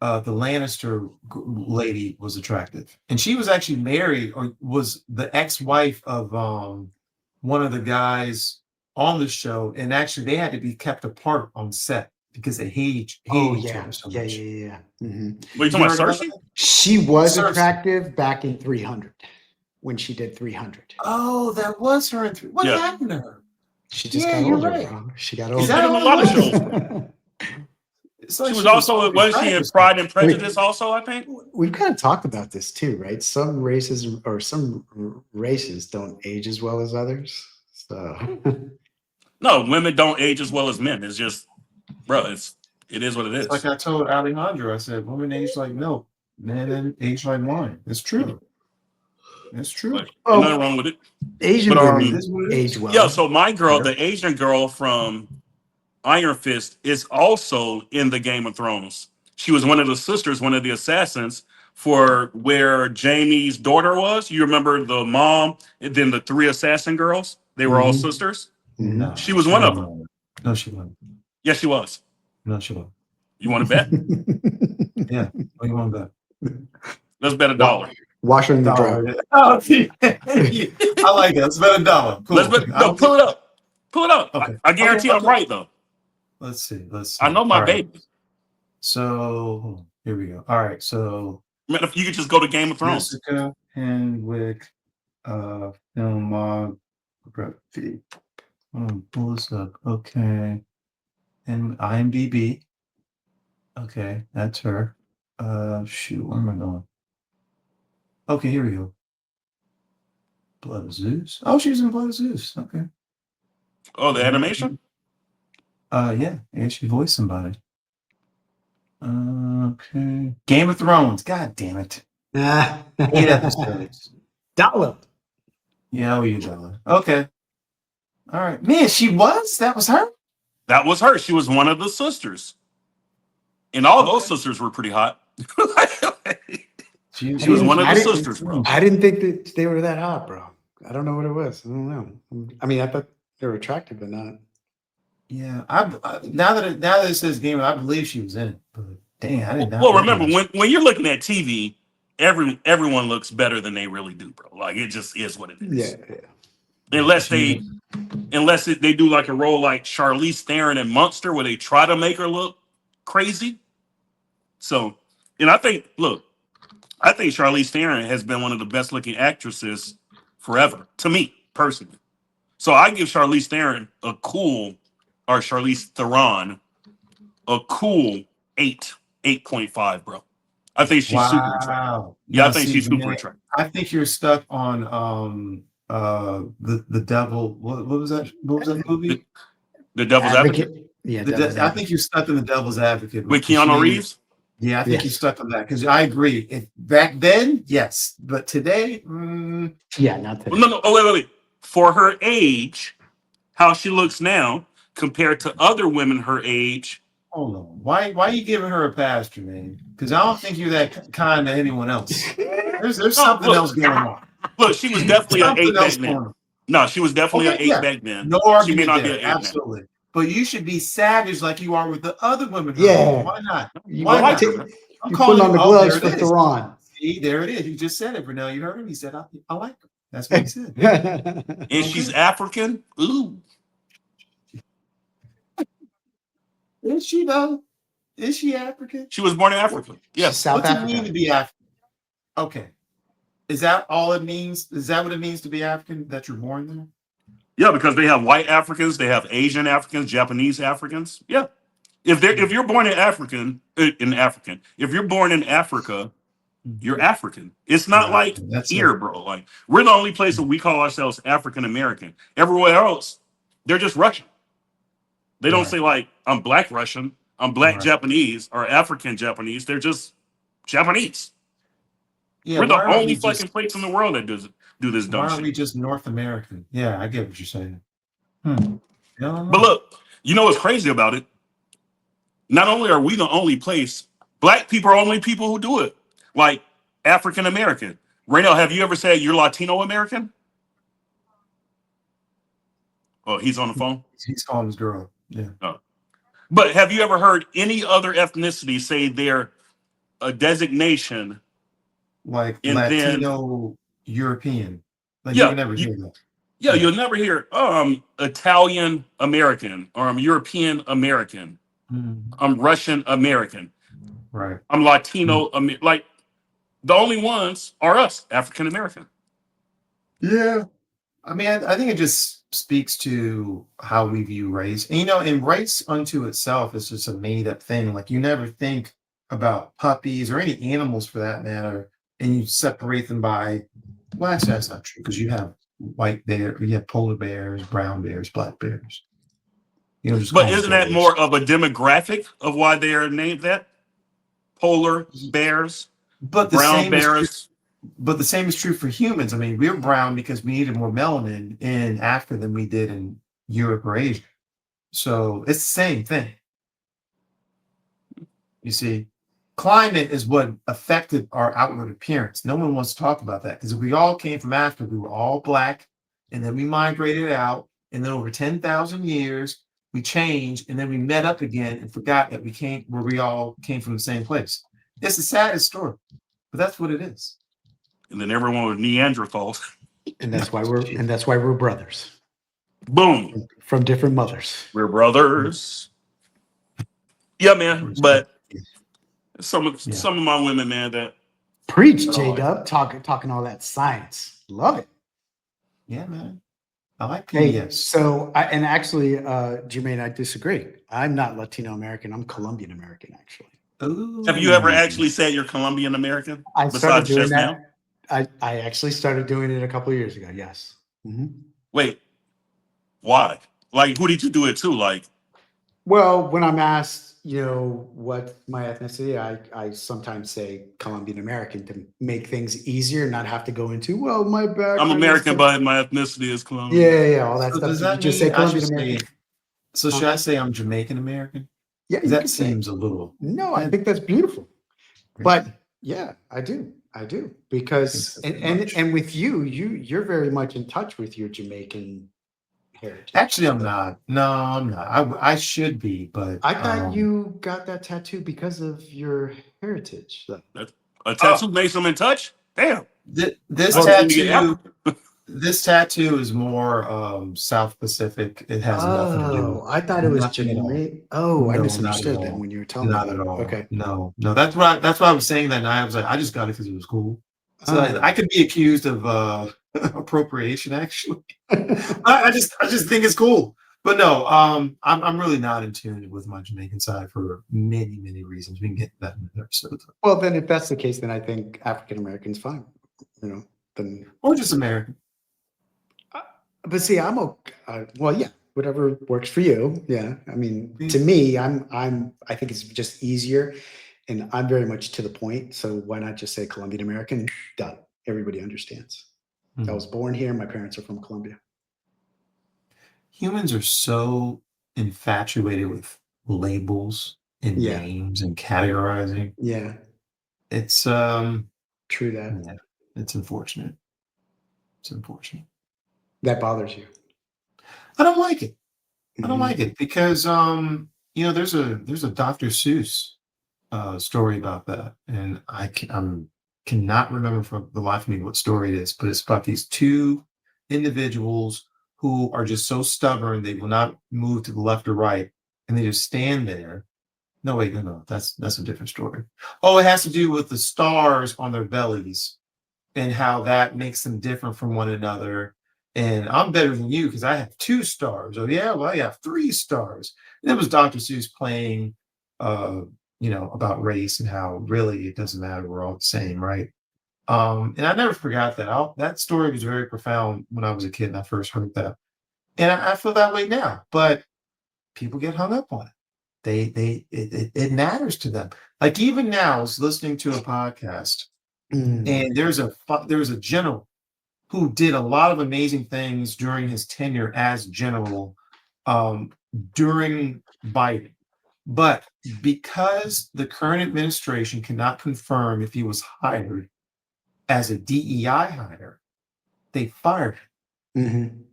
Lannister lady was attractive, and she was actually married or was the ex-wife of one of the guys on the show, and actually they had to be kept apart on set because they hated each other so much. Yeah. Mhm. What are you talking about, Cersei? She was Cersei. attractive back in 300 when she did 300. Oh, that was her. What Yeah. happened to her? She just Yeah, got you're older, right. bro. She got Is older. that been in a all lot of it was? shows. It's like She was also, smoking wasn't she crack in or Pride something. and Prejudice also, I think? We've kind of talked about this too, right? Some races or some races don't age as well as others. So No, women don't age as well as men. It's just, bro, it is what it is. It's like I told Alejandro, I said, women age like milk, men age like wine. It's true. It's true. Like, ain't nothing wrong with it. Asian But, women It is what it age is. well. Yeah, so my girl, Yeah. the Asian girl from Iron Fist, is also in the Game of Thrones. She was one of the sisters, one of the assassins for where Jamie's daughter was. You remember the mom and then the three assassin girls? They were all Mhm. sisters. No, She was one of them. No, she wasn't. Yes, she was. No, she wasn't. You want to bet? Yeah. What do you want to bet? Let's bet $1. Wash her in the drug. Oh, see. I like it. Let's bet $1. Cool. Let's bet. No, pull it up. Pull it up. Okay. I guarantee I'm right though. Let's see. I know my All right. baby. So here we go. All right. So Man, if you could just go to Game of Thrones. Jessica Henwick, filmography. Pull this up. Okay. And IMDb. Okay, that's her. Shoot, where am I going? Okay, here we go. Blood of Zeus. Oh, she's in Blood of Zeus. Okay. Oh, the animation? Yeah, she voiced somebody. Okay. Game of Thrones. God damn it. 8 episodes. Dollar. Yeah, you dollar. Okay. All right. Man, that was her? That was her. She was one of the sisters. And all those sisters were pretty hot. She was one of the sisters, bro. I didn't think that they were that hot, bro. I don't know what it was. I don't know. I mean, I thought they were attractive, but not. Yeah, now that it says game, I believe she was in it. But dang, I did not. Well, remember when you're looking at TV, everyone looks better than they really do, bro. Like it just is what it is. Yeah. Unless they do like a role like Charlize Theron in Monster, where they try to make her look crazy. So, and I think Charlize Theron has been one of the best looking actresses forever, to me personally. So I give Charlize Theron Charlize Theron a cool 8.5, bro. I think she's super attractive. Yeah, I think she's super attractive. I think you're stuck on the devil. What was that? What was that movie? The Devil's Advocate. Yeah, I think you're stuck in the Devil's Advocate with Keanu Reeves. Yeah, I think you're stuck on that because I agree. Back then, yes, but today, yeah, not today. No. Oh, wait. For her age, how she looks now compared to other women her age. Hold on. Why are you giving her a pass, Jermaine? Because I don't think you're that kind to anyone else. There's something else going on. Look, she was definitely an 8 back then. No, she was definitely an 8 back then. No argument there. Absolutely. Now. But you should be savage like you are with the other women. Yeah. Why not? Why not? I'm calling on the gloves for Theron. See, there it is. You just said it, Brunel. You heard him. He said, I like her. That's what he said. And she's African. Ooh. Is she though? Is she African? She was born in Africa. Yes. South What's Africa. it mean to be African? Okay. Is that all it means? Is that what it means to be African? That you're born there? Yeah, because they have white Africans, they have Asian Africans, Japanese Africans. Yeah. If you're born if you're born in Africa, you're African. It's not like here, bro. Like we're the only place that we call ourselves African American. Everywhere else, they're just Russian. They don't say like I'm Black Russian, I'm Black Japanese, or African Japanese. They're just Japanese. Yeah, we're the only fucking place in the world that do this dumb shit. Why are we just North American? Yeah, I get what you're saying. But look, you know what's crazy about it? Not only are we the only place, Black people are only people who do it. Like African American. Raynell, have you ever said you're Latino American? Oh, he's on the phone? He's calling his girl. Yeah. Oh. But have you ever heard any other ethnicity say they're a designation like Latino European? Like you never hear that. Yeah, you'll never hear Italian American or I'm European American. I'm Russian American. Right. I'm Latino. Like the only ones are us, African American. Yeah. I mean, I think it just speaks to how we view race. And, and race unto itself is just a made up thing. Like you never think about puppies or any animals for that matter, and you separate them by, well, actually, that's not true because you have white bear, you have polar bears, brown bears, black bears. But isn't that more of a demographic of why they are named that? Polar bears, brown bears. But the same is true for humans. I mean, we're brown because we needed more melanin in Africa than we did in Europe or Asia. So it's the same thing. You see, climate is what affected our outward appearance. No one wants to talk about that because if we all came from Africa, we were all black, and then we migrated out, and then over 10,000 years, we changed, and then we met up again and forgot that we all came from the same place. It's the saddest story, but that's what it is. And then everyone was Neanderthals. And that's why we're brothers. Boom. From different mothers. We're brothers. Yeah, man. But some of my women, man, that preach, J-Dub, talking all that science. Love it. Yeah, man. I like PBS. Hey, so actually, Jermaine, I disagree. I'm not Latino American. I'm Colombian American, actually. Ooh. Have you ever actually said you're Colombian American? I started doing that. I actually started doing it a couple of years ago. Yes. Mm-hmm. Wait, why? Like, who did you do it to? Like, well, when I'm asked, you know what my ethnicity, I sometimes say Colombian American to make things easier, not have to go into, well, my background. I'm American, but my ethnicity is Colombian. Yeah, all that So stuff. does So you that just mean say I should Colombian American? say? So should I say I'm Jamaican American? Yeah, you That can say. seems a little. No, I that- think that's beautiful. But yeah, I do because Thanks so much. and with you're very much in touch with your Jamaican heritage. Actually, I'm not. No, I'm not. I should be, but I thought you got that tattoo because of your heritage. A tattoo makes them in touch. Damn. This I didn't get tattoo. out. This tattoo is more South Pacific. It has nothing to do. Oh, I thought it was Nothing at all. Jamaican. Oh, I No, not at misunderstood then all. when you were telling me Not about at it. all. Okay. No. That's why I was saying that. And I was like, I just got it because it was cool. So Oh. I could be accused of appropriation, actually. I just think it's cool. But no, I'm really not in tune with my Jamaican side for many, many reasons. We can get to that in the episode. Well, then if that's the case, then I think African American's fine. You know, then Or just American. but see, I'm okay. Well, yeah, whatever works for you. Yeah, I mean, to me, I think it's just easier, and I'm very much to the point. So why not just say Colombian American? Done. Everybody understands. I was born here. My parents are from Colombia. Humans are so infatuated with labels and names and categorizing. Yeah, it's true that. Yeah, it's unfortunate. It's unfortunate. That bothers you. I don't like it. I don't like it because there's a Dr. Seuss story about that, and I cannot remember for the life of me what story it is, but it's about these two individuals who are just so stubborn they will not move to the left or right, and they just stand there. No, wait, no, that's a different story. Oh, it has to do with the stars on their bellies and how that makes them different from one another. And I'm better than you because I have 2 stars. Oh yeah, well I have 3 stars. And it was Dr. Seuss playing, about race and how really it doesn't matter. We're all the same, right? And I never forgot that. That story was very profound when I was a kid and I first heard that. And I feel that way now, but people get hung up on it. It matters to them. Like even now, I was listening to a podcast, and there was a general who did a lot of amazing things during his tenure as general during Biden. But because the current administration cannot confirm if he was hired as a DEI hire, they fired him.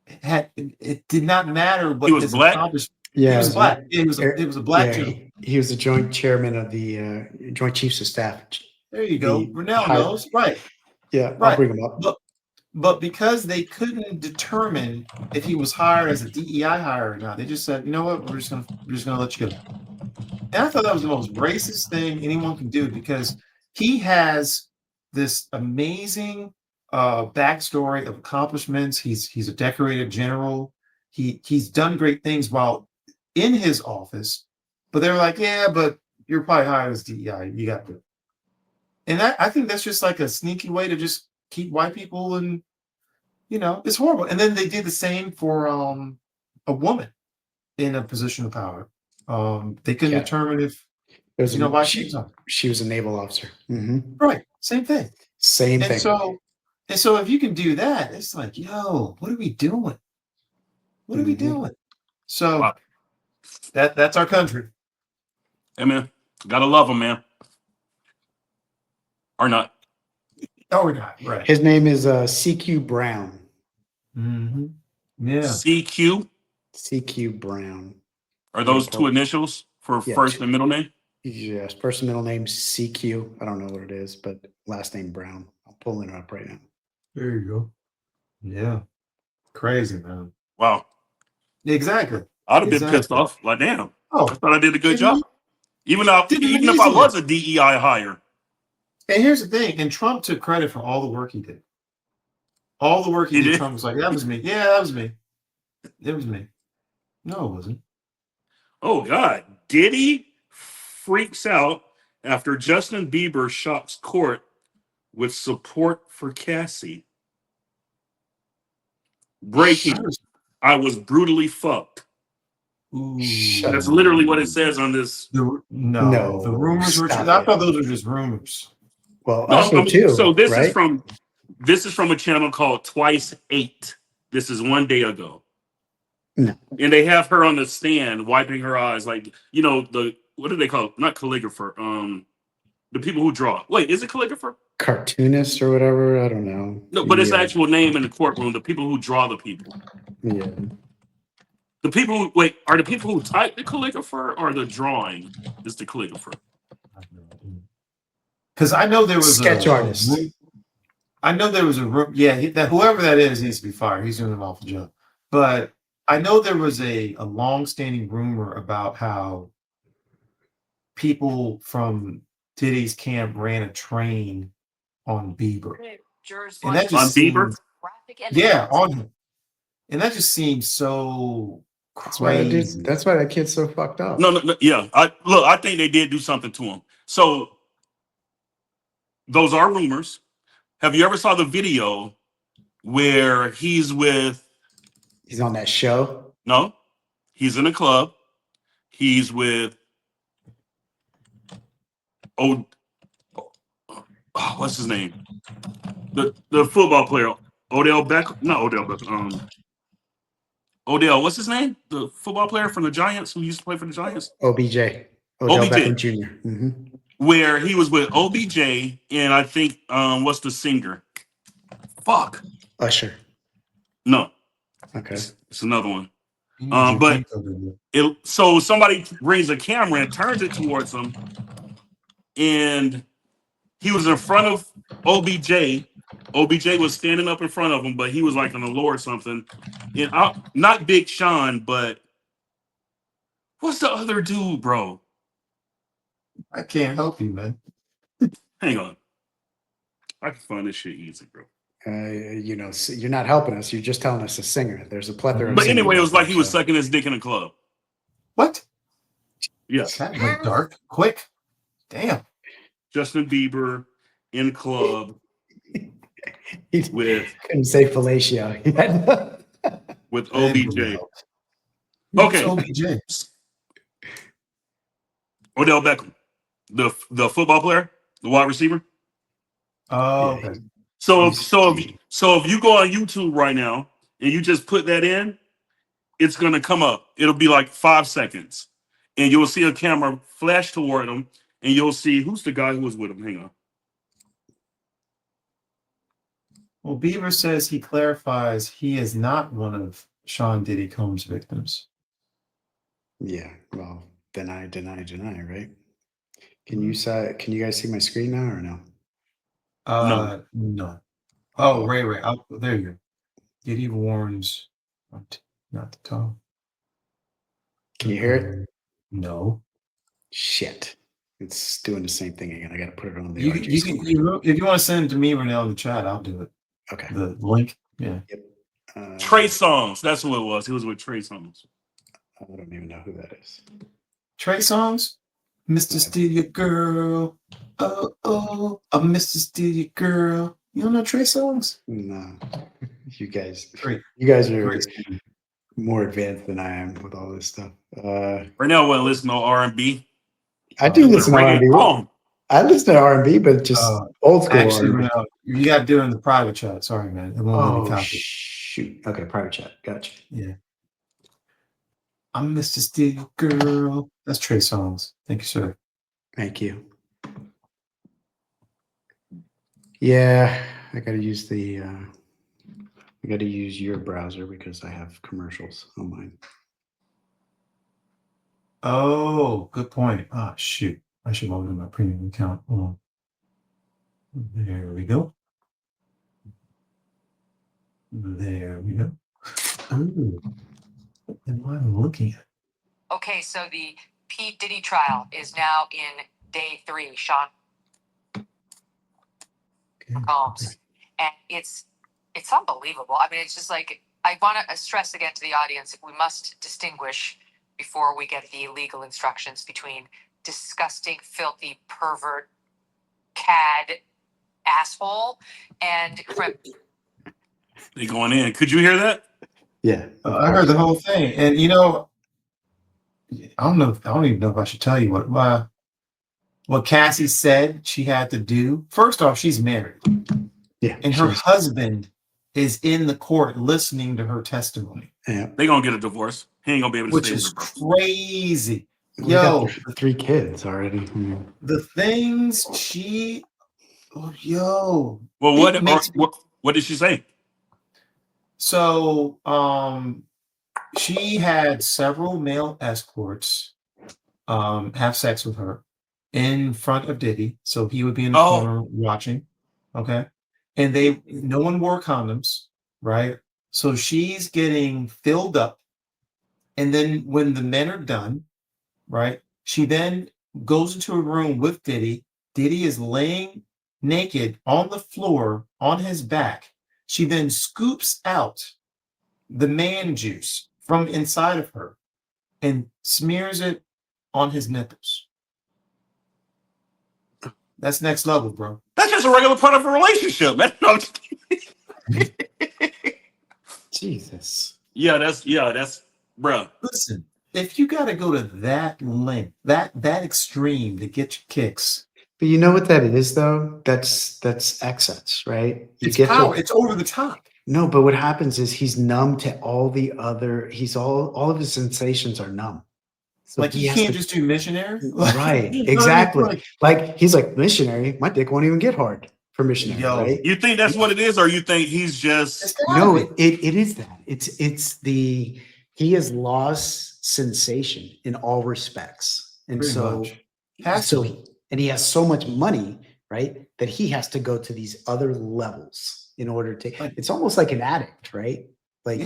It did not matter what He was his black? accomplishment. Yeah, He was black. It was a black general. He was the joint chairman of the Joint Chiefs of Staff. There you go. Renell knows. Right. Yeah, right. I'll bring him up. But because they couldn't determine if he was hired as a DEI hire or not, they just said, you know what, we're just gonna let you go. And I thought that was the most racist thing anyone can do because he has this amazing backstory of accomplishments. He's a decorated general. He's done great things while in his office, but they're like, yeah, but you're probably hired as DEI. You got to. And I think that's just like a sneaky way to just keep white people, and it's horrible. And then they did the same for a woman in a position of power. They couldn't determine if why she was a naval officer. Right, same thing. Same thing. And so if you can do that, it's like, yo, what are we doing? What are we doing? So that's our country. Hey man, gotta love them, man. Or not. Oh, we're not. Right. His name is CQ Brown. Yeah. CQ? CQ Brown. Are those 2 initials for first and middle name? Yes, first and middle name CQ. I don't know what it is, but last name Brown. I'm pulling it up right now. There you go. Yeah. Crazy, man. Wow. Exactly. I'd have been pissed off. Like, damn. Oh, I thought I did a good job. Even if I was a DEI hire. And here's the thing, and Trump took credit for all the work he did. All the work he did, Trump was like, that was me. Yeah, that was me. It was me. No, it wasn't. Oh, God. Diddy freaks out after Justin Bieber shocks court with support for Cassie. Breaking. I was brutally fucked. Ooh. That's literally what it says on this. The rumors were true. I thought those were just rumors. Well, Usher too. So this right? is from a channel called Twice 8. This is one day ago. No. And they have her on the stand wiping her eyes, like, you know, what do they call it? Not calligrapher. The people who draw. Wait, is it calligrapher? Cartoonist or whatever. I don't know. No, but it's the actual name in the courtroom. The people who draw the people. Yeah. The people who are the people who type the calligrapher or the drawing is the calligrapher? Because I know there was sketch artist. I know there was a room. Yeah, that whoever that is needs to be fired. He's doing an awful job. But I know there was a long-standing rumor about how people from Diddy's camp ran a train on Bieber. And that just Bieber? Yeah, on him. And that just seems so crazy. That's why that kid's so fucked up. No, yeah. I think they did do something to him. So those are rumors. Have you ever saw the video where he's on that show? No, he's in a club. He's with what's his name? The football player, Odell Beckham. Not Odell Beckham. Odell, what's his name? The football player from the Giants who used to play for the Giants? OBJ. Odell Beckham Jr. Mm-hmm. Where he was with OBJ and I think what's the singer? Fuck. Usher. No. Okay. It's another one. But so somebody brings a camera and turns it towards him, and he was in front of OBJ. OBJ was standing up in front of him, but he was like on the low or something. And not Big Sean, but what's the other dude, bro? I can't help you, man. Hang on. I can find this shit easy, bro. You're not helping us. You're just telling us a singer. There's a plethora. But anyway, it was like he was sucking his dick in a club. What? Yes. That went dark quick. Damn. Justin Bieber in a club with couldn't say fellatio. with OBJ. Okay. OBJ. Odell Beckham, the football player, the wide receiver. Oh, okay. So if you go on YouTube right now and you just put that in, it's gonna come up. It'll be like 5 seconds, and you'll see a camera flash toward him, and you'll see who's the guy who was with him. Hang on. Well, Bieber says he clarifies he is not one of Sean Diddy Combs' victims. Yeah. Well, deny, right? Can you guys see my screen now or no? No. Oh, Ray. Oh, there you go. Diddy warns not to talk. Can you hear it? No. Shit. It's doing the same thing again. I got to put it on the if you want to send it to me, Renell, in the chat, I'll do it. Okay. The link. Yeah. Yep. Trey Songz. That's who it was. He was with Trey Songz. I don't even know who that is. Trey Songz? Mr. Steal Your Girl. Oh, I'm Mr. Steal Your Girl. You don't know Trey Songz? No. You guys are Great. more advanced than I am with all this stuff. Right now, I want to listen to R&B. I do listen to R&B. I listen to R&B, but just old school actually, R&B. You got to do it in the private chat. Sorry, man. It won't let me copy. Shoot. Okay, private chat. Gotcha. Yeah. I'm Mr. Steal Your Girl. That's Trey Songz. Thank you, sir. Thank you. Yeah, I got to use your browser because I have commercials on mine. Oh, good point. Ah, shoot. I should log in my premium account. Hold on. There we go. There we go. Ooh. What am I looking at? Okay, so the P. Diddy trial is now in day 3, Sean Combs. And it's unbelievable. I mean, it's just like, I want to stress again to the audience, we must distinguish before we get the legal instructions between disgusting, filthy, pervert, cad, asshole, and They going in. Could you hear that? Yeah. I heard the whole thing. And, I don't know. I don't even know if I should tell you what Cassie said she had to do. First off, she's married. Yeah. And her husband is in the court listening to her testimony. Yeah. They're gonna get a divorce. He ain't gonna be able to Which stay is with her. crazy. We got 3 kids already. The things yo. Well, It makes me, what did she say? so she had several male escorts have sex with her in front of Diddy. So he would be in the corner watching. Okay. And no one wore condoms, right? So she's getting filled up. And then when the men are done, right, she then goes into a room with Diddy. Diddy is laying naked on the floor on his back. She then scoops out the man juice from inside of her and smears it on his nipples. That's next level, bro. That's just a regular part of a relationship, man. Jesus. Yeah, that's bro. Listen, if you got to go to that length, that extreme to get your kicks. But you know what that is, though? That's excess, right? It's power. It's over the top. No, but what happens is he's numb to all the other. All of his sensations are numb. So like he can't just do missionary. Right. Exactly. Like he's like missionary. My dick won't even get hard for missionary. Right. You think that's what it is, or you think he's just no? It is that. He has lost sensation in all respects, and and he has so much money, right, that he has to go to these other levels in order to. It's almost like an addict, right? Like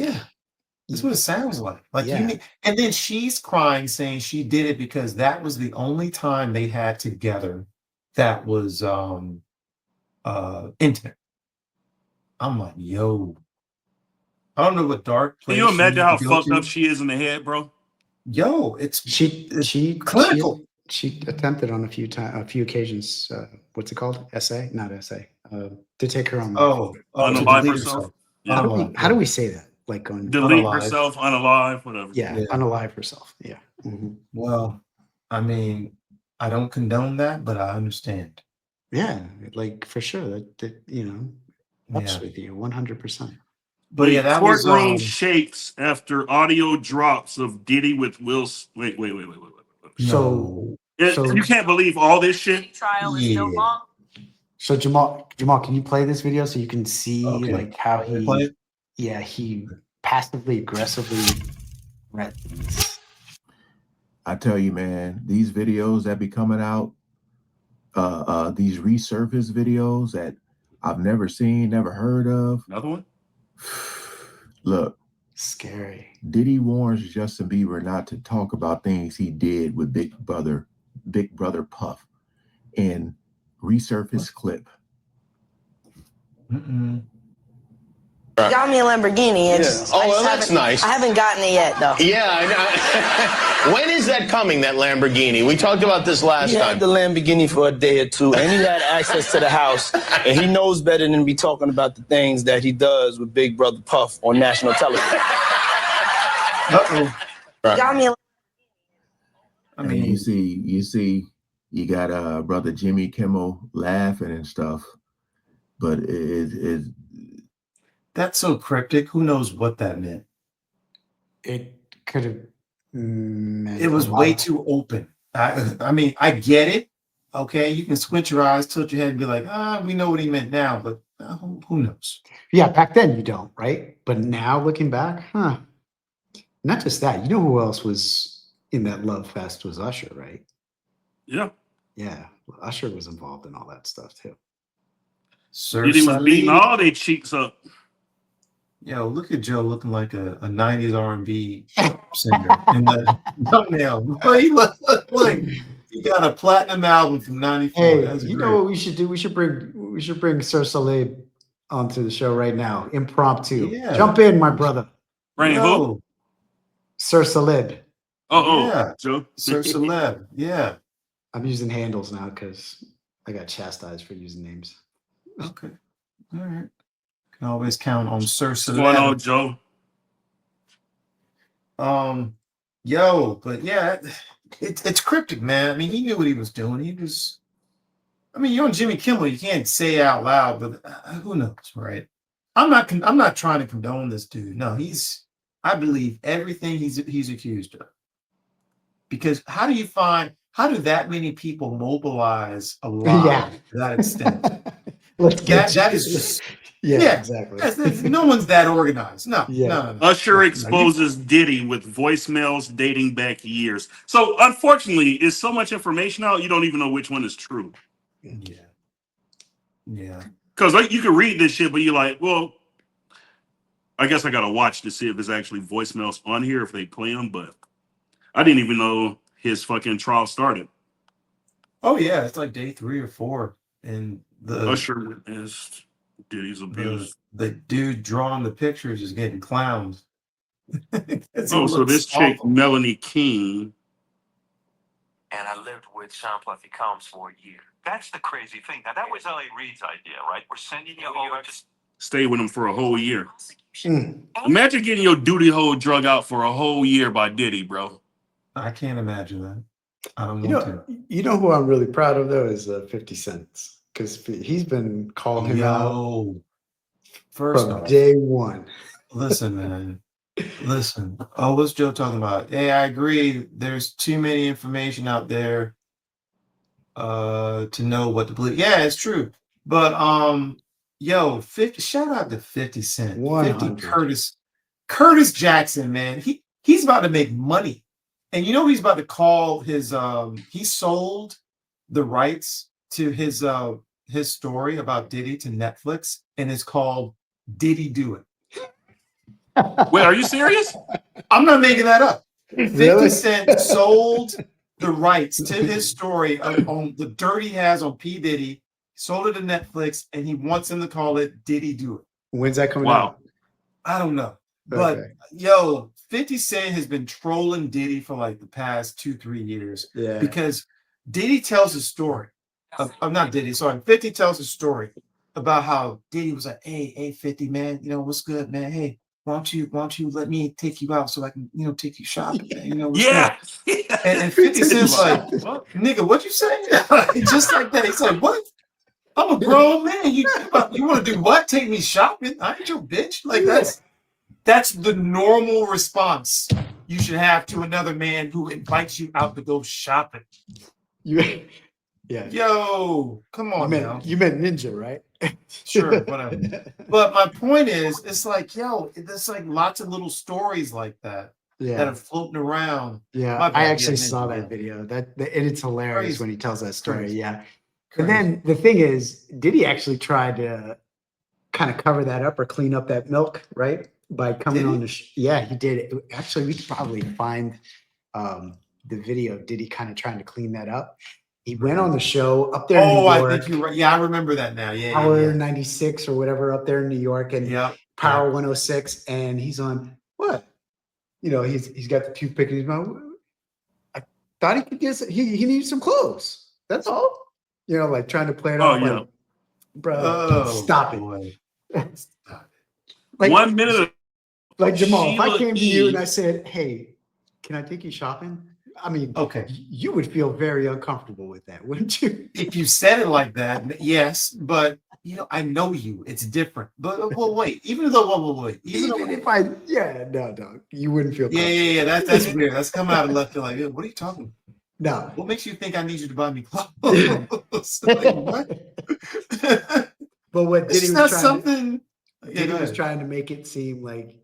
that's what it sounds like. And then she's crying, saying she did it because that was the only time they had together that was intimate. I'm like, yo, I don't know what dark place. Can you imagine how fucked up she is in the head, bro? Yo, she clinical. She attempted on a few occasions. What's it called? Not essay. To take her own life. Unalive herself. Yeah. How do we say that? Like on delete herself, unalive, whatever. Yeah, unalive herself. Yeah. Mm-hmm. Well, I mean, I don't condone that, but I understand. Yeah, like for sure. That helps with you 100%. But yeah, that courtroom shakes after audio drops of Diddy with Will. Wait. So you can't believe all this shit. Trial is still long. So Jamal, can you play this video so you can see like how he passively aggressively threatens? I tell you, man, these videos that be coming out, these resurfaced videos that I've never seen, never heard of. Another one? Look. Scary. Diddy warns Justin Bieber not to talk about things he did with Big Brother Puff in resurfaced clip. Got me a Lamborghini. And well, that's nice. I haven't gotten it yet, though. Yeah, I know. When is that coming, that Lamborghini? We talked about this last time. He had the Lamborghini for a day or two, and he had access to the house, and he knows better than to be talking about the things that he does with Big Brother Puff on national television. Got me a I mean, you see, you got brother Jimmy Kimmel laughing and stuff, but that's so cryptic. Who knows what that meant? It could have meant it was way too open. I mean, I get it. Okay, you can squint your eyes, tilt your head, and be like, we know what he meant now, but who knows? Yeah, back then you don't, right? But now looking back, not just that. You know who else was in that love fest was Usher, right? Yeah. Yeah, Usher was involved in all that stuff too. Diddy was beating all their cheeks up. Yo, look at Joe looking like a 90s R&B singer in the thumbnail. He looks like he got a platinum album from '94. Hey, you know what we should do? We should bring Sir Saleh onto the show right now. Impromptu. Yeah. Jump in, my brother. Bring who? Sir Saleh. Yeah. Joe. Sir Saleh. Yeah. I'm using handles now because I got chastised for using names. Okay. All right. Can always count on Sir Saleh. What's going on, Joe? Yo, but yeah, it's cryptic, man. I mean, he knew what he was doing. He was. I mean, you're on Jimmy Kimmel. You can't say it out loud, but who knows, right? I'm not trying to condone this dude. No, he's. I believe everything he's accused of. Because how do that many people mobilize a lie to that extent? Let's get That is just exactly. no one's that organized. No, no. Usher No, exposes Diddy with voicemails dating back years. So unfortunately, it's so much information out, you don't even know which one is true. Yeah. Because you can read this shit, but you're like, well, I guess I gotta watch to see if there's actually voicemails on here if they play them. But I didn't even know his fucking trial started. Oh yeah, it's like day 3 or 4, and Usher is Diddy's abuse. The dude drawing the pictures is getting clowned. So this chick, awful. Melanie King. And I lived with Sean Fluffy Combs for a year. That's the crazy thing. Now, that was L.A. Reid's idea, right? We're sending you over to Stay with him for a whole year. Imagine getting your duty hole drug out for a whole year by Diddy, bro. I can't imagine that. I don't You know who I'm really proud of though is 50 Cent, because he's been calling him out first from off, day one. Listen, man. Listen. Oh, what's Joe talking about? Hey, I agree. There's too many information out there to know what to believe. Yeah, it's true. But yo, 50, shout out to 50 Cent. 100. 50 Curtis Jackson, man. He's about to make money. And you know he's about to call his he sold the rights to his story about Diddy to Netflix, and it's called Diddy Do It. Wait, are you serious? I'm not making that up. Really? 50 Cent sold the rights to his story on the dirt he has on P. Diddy, sold it to Netflix, and he wants him to call it Diddy Do It. When's that coming out? I don't know. But yo, 50 Cent has been trolling Diddy for like the past 2-3 years. Yeah. Because Diddy tells a story. Not Diddy, sorry. 50 tells a story about how Diddy was like, hey, 50, man, you know, what's good, man? Hey, why don't you let me take you out so I can, you know, take you shopping, man? You know, what's good? And 50 Cent's like, nigga, what'd you say? Just like that. He's like, what? I'm a grown man. You want to do what? Take me shopping? I ain't your bitch. Like that's the normal response you should have to another man who invites you out to go shopping. Yo, come on now. You meant ninja, right? Sure, whatever. But my point is, it's like, yo, there's like lots of little stories like that that are floating around. Yeah, I actually saw that video. And it's hilarious when he tells that story. Yeah. And then the thing is, Diddy actually tried to kind of cover that up or clean up that milk, right? By coming on the he did. Actually, we could probably find the video of Diddy kind of trying to clean that up. He went on the show up there in New York. I think you're right. Yeah, I remember that now. Yeah, Power 96 or whatever up there in New York, and Power 106, and he's on what? You know, he's got the toothpick in his mouth. I thought he could get he needs some clothes. That's all. You know, like trying to play it off. Like, bro, stop it. Like 1 minute. Like Jamal, if I came to you and I said, "Hey, can I take you shopping?" I mean, okay, you would feel very uncomfortable with that, wouldn't you? If you said it like that, yes, but you know, I know you. It's different. But well, wait. Even though, even if I, no, you wouldn't feel. Yeah. That's weird. That's coming out of left field. Like, what are you talking about? No. What makes you think I need you to buy me clothes? Like, what? But what Diddy was trying Diddy was trying to make it seem like,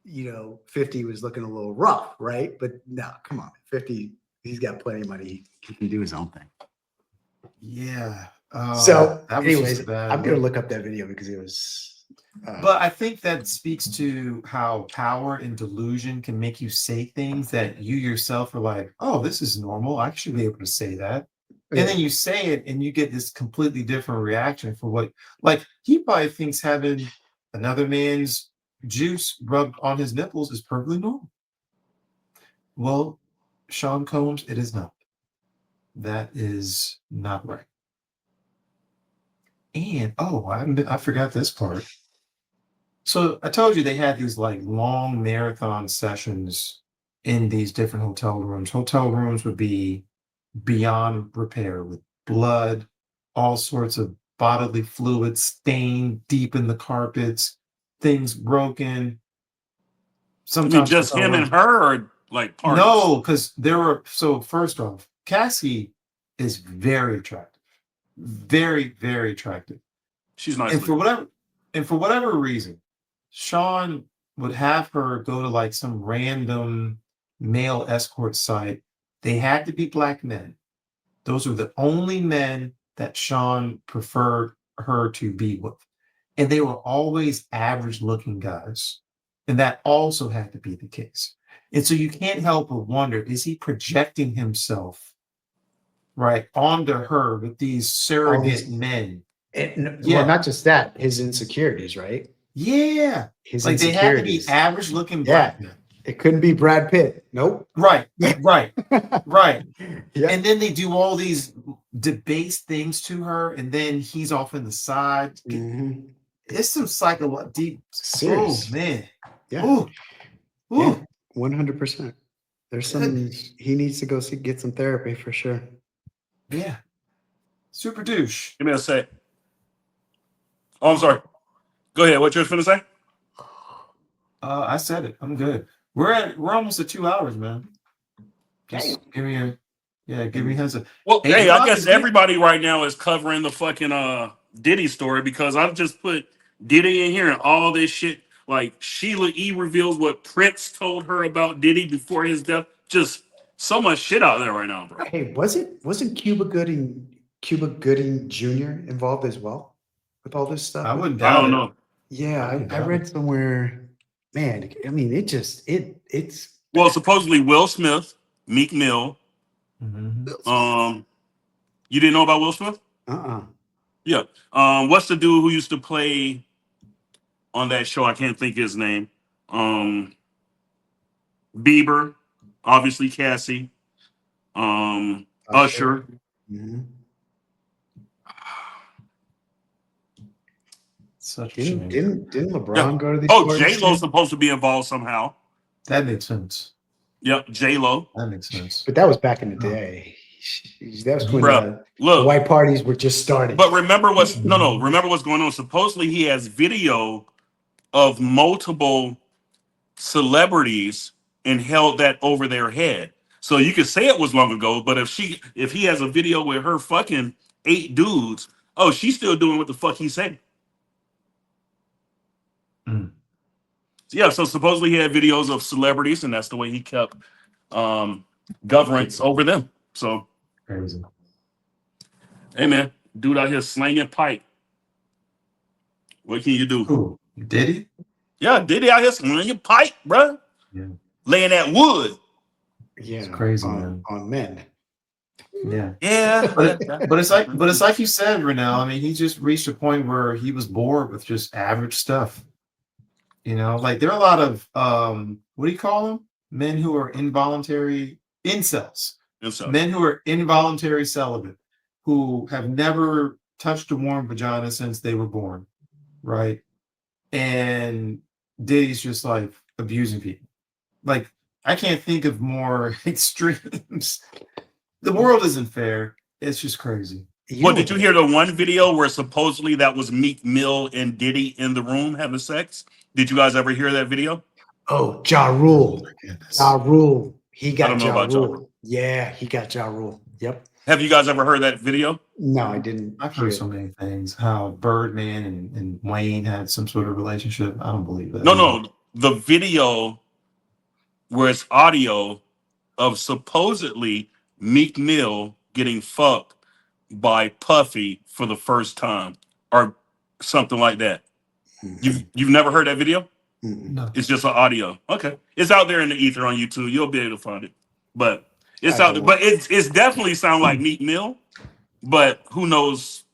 you know, 50 was looking a little rough, right? But no, come on, 50, he's got plenty of money. He can do his own thing. Yeah. So, anyways, I'm gonna look up that video because it was. But I think that speaks to how power and delusion can make you say things that you yourself are like, oh, this is normal. I should be able to say that. And then you say it and you get this completely different reaction for what, like, he probably thinks having another man's juice rubbed on his nipples is perfectly normal. Well, Sean Combs, it is not. That is not right. And I forgot this part. So I told you they had these like long marathon sessions in these different hotel rooms. Hotel rooms would be beyond repair with blood, all sorts of bodily fluids stained deep in the carpets, things broken. I mean, Sometimes just hotel him and rooms. her, or like parties? No, because there were. So first off, Cassie is very attractive, very, very attractive. She's nice. And for whatever reason, Sean would have her go to like some random male escort site. They had to be black men. Those were the only men that Sean preferred her to be with. And they were always average looking guys. And that also had to be the case. And so you can't help but wonder, is he projecting himself right onto her with these surrogate men? Well, not just that, his insecurities, right? Yeah. His like they had to be insecurities. average looking black men. It couldn't be Brad Pitt. Nope. Right. Right. Yeah. And then they do all these debased things to her, and then he's off in the side. It's some psychological deep. Serious. Oh man. Yeah. Ooh. Yeah. 100%. There's some. He needs to go get some therapy for sure. Yeah. Super douche. Give me a sec. Oh, I'm sorry. Go ahead. What you were finna say? I said it. I'm good. We're almost at 2 hours, man. Just give me a heads up. Well, hey, I guess everybody right now is covering the fucking Diddy story, because I've just put Diddy in here and all this shit. Like Sheila E. reveals what Prince told her about Diddy before his death. Just so much shit out there right now, bro. Hey, wasn't Cuba Gooding Jr. involved as well with all this stuff? I wouldn't doubt I don't know. Yeah, I read somewhere. Man, I mean, it's. Well, supposedly Will Smith, Meek Mill. Mm-hmm. You didn't know about Will Smith? Yeah. What's the dude who used to play on that show? I can't think his name. Bieber, obviously Cassie. Usher. Mm-hmm. Such didn't LeBron go to these? Oh, J-Lo's supposed to be involved somehow. That makes sense. Yep, J-Lo. That makes sense. But that was back in the day. That was when Bruh, the white parties were just starting. But remember what's remember what's going on. Supposedly he has video of multiple celebrities and held that over their head. So you could say it was long ago, but if he has a video with her fucking 8 dudes, oh, she's still doing what the fuck he said. Yeah, so supposedly he had videos of celebrities, and that's the way he kept governance over them. So crazy. Hey man, dude out here slanging pipe. What can you do? Who? Diddy? Yeah, Diddy out here slanging pipe, bro. Yeah. Laying that wood. Yeah, it's crazy, man. On men. Yeah. Yeah. But it's like you said, Renell. I mean, he just reached a point where he was bored with just average stuff. You know, like there are a lot of what do you call them? Men who are involuntary incels. Men who are involuntary celibate, who have never touched a warm vagina since they were born, right? And Diddy's just like abusing people. Like, I can't think of more extremes. The world isn't fair. It's just crazy. Well, did you hear the one video where supposedly that was Meek Mill and Diddy in the room having sex? Did you guys ever hear that video? Oh, Ja Rule. Ja Rule. He got I don't know Ja about Ja Rule. Yeah, he got Ja Rule. Yep. Have you guys ever heard that video? No, I didn't. I've heard so many things. How Birdman and Wayne had some sort of relationship. I don't believe that. No. The video where it's audio of supposedly Meek Mill getting fucked by Puffy for the first time or something like that. You've never heard that video? No. It's just an audio. Okay. It's out there in the ether on YouTube. You'll be able to find it. But it's out there. But it's definitely sound like Meek Mill. But who knows?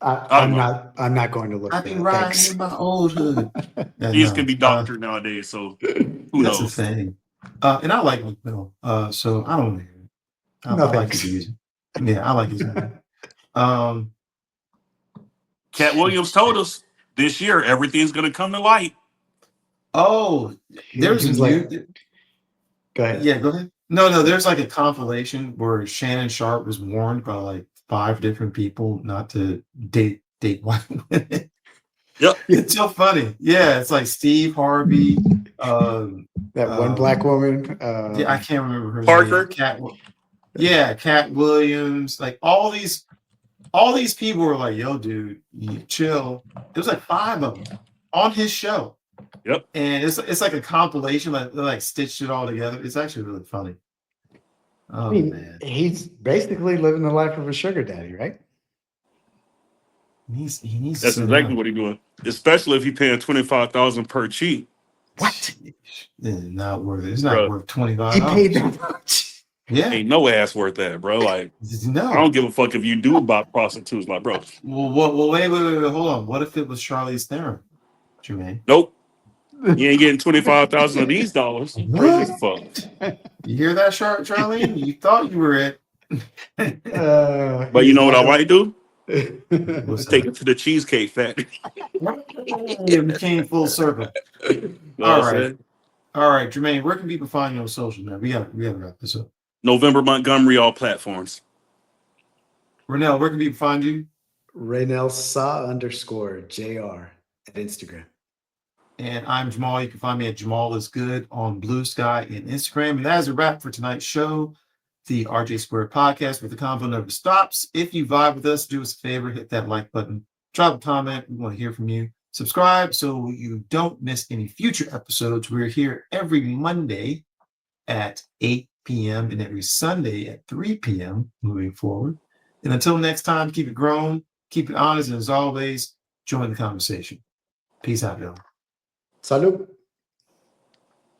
I'm not going to look. I've been riding in my old hood. These can be doctored nowadays, so who knows? That's the thing. And I like Meek Mill. So I don't know. I like his music. Yeah, I like his music. Cat Williams told us this year everything's gonna come to light. Oh, there's a new. Go ahead. Yeah, go ahead. No, there's like a compilation where Shannon Sharp was warned by like 5 different people not to date white women. Yep. It's so funny. Yeah, it's like Steve Harvey. That one black woman. Yeah, I can't remember her Parker. name. Cat Williams. Like all these people were like, "Yo, dude, you chill." It was like 5 of them on his show. Yep. And it's like a compilation, like they like stitched it all together. It's actually really funny. Oh man, he's basically living the life of a sugar daddy, right? he needs. That's exactly what he's doing. Especially if he's paying $25,000 per cheat. What? It's not worth it. It's not worth $25. He paid that much. Yeah. Ain't no ass worth that, bro. Like, no. I don't give a fuck if you do about prostitutes, like, bro. Well, wait, hold on. What if it was Charlize Theron, Jermaine? Nope. You ain't getting 25,000 of these dollars. Crazy as fuck. You hear that, Charlene? You thought you were it. But you know what I might do? Take it to the Cheesecake Factory. We came full circle. All right, Jermaine. Where can people find you on social, man? We got to wrap this up. November Montgomery, all platforms. Renell, where can people find you? Renell Saw _JR at Instagram. And I'm Jamal. You can find me at Jamal is Good on Blue Sky and Instagram. And that is a wrap for tonight's show, the RJ Squared podcast, where the convo never stops. If you vibe with us, do us a favor, hit that like button, drop a comment. We want to hear from you. Subscribe so you don't miss any future episodes. We're here every Monday at 8 p.m. and every Sunday at 3 p.m. moving forward. And until next time, keep it grown, keep it honest, and as always, join the conversation. Peace out, y'all. Salud.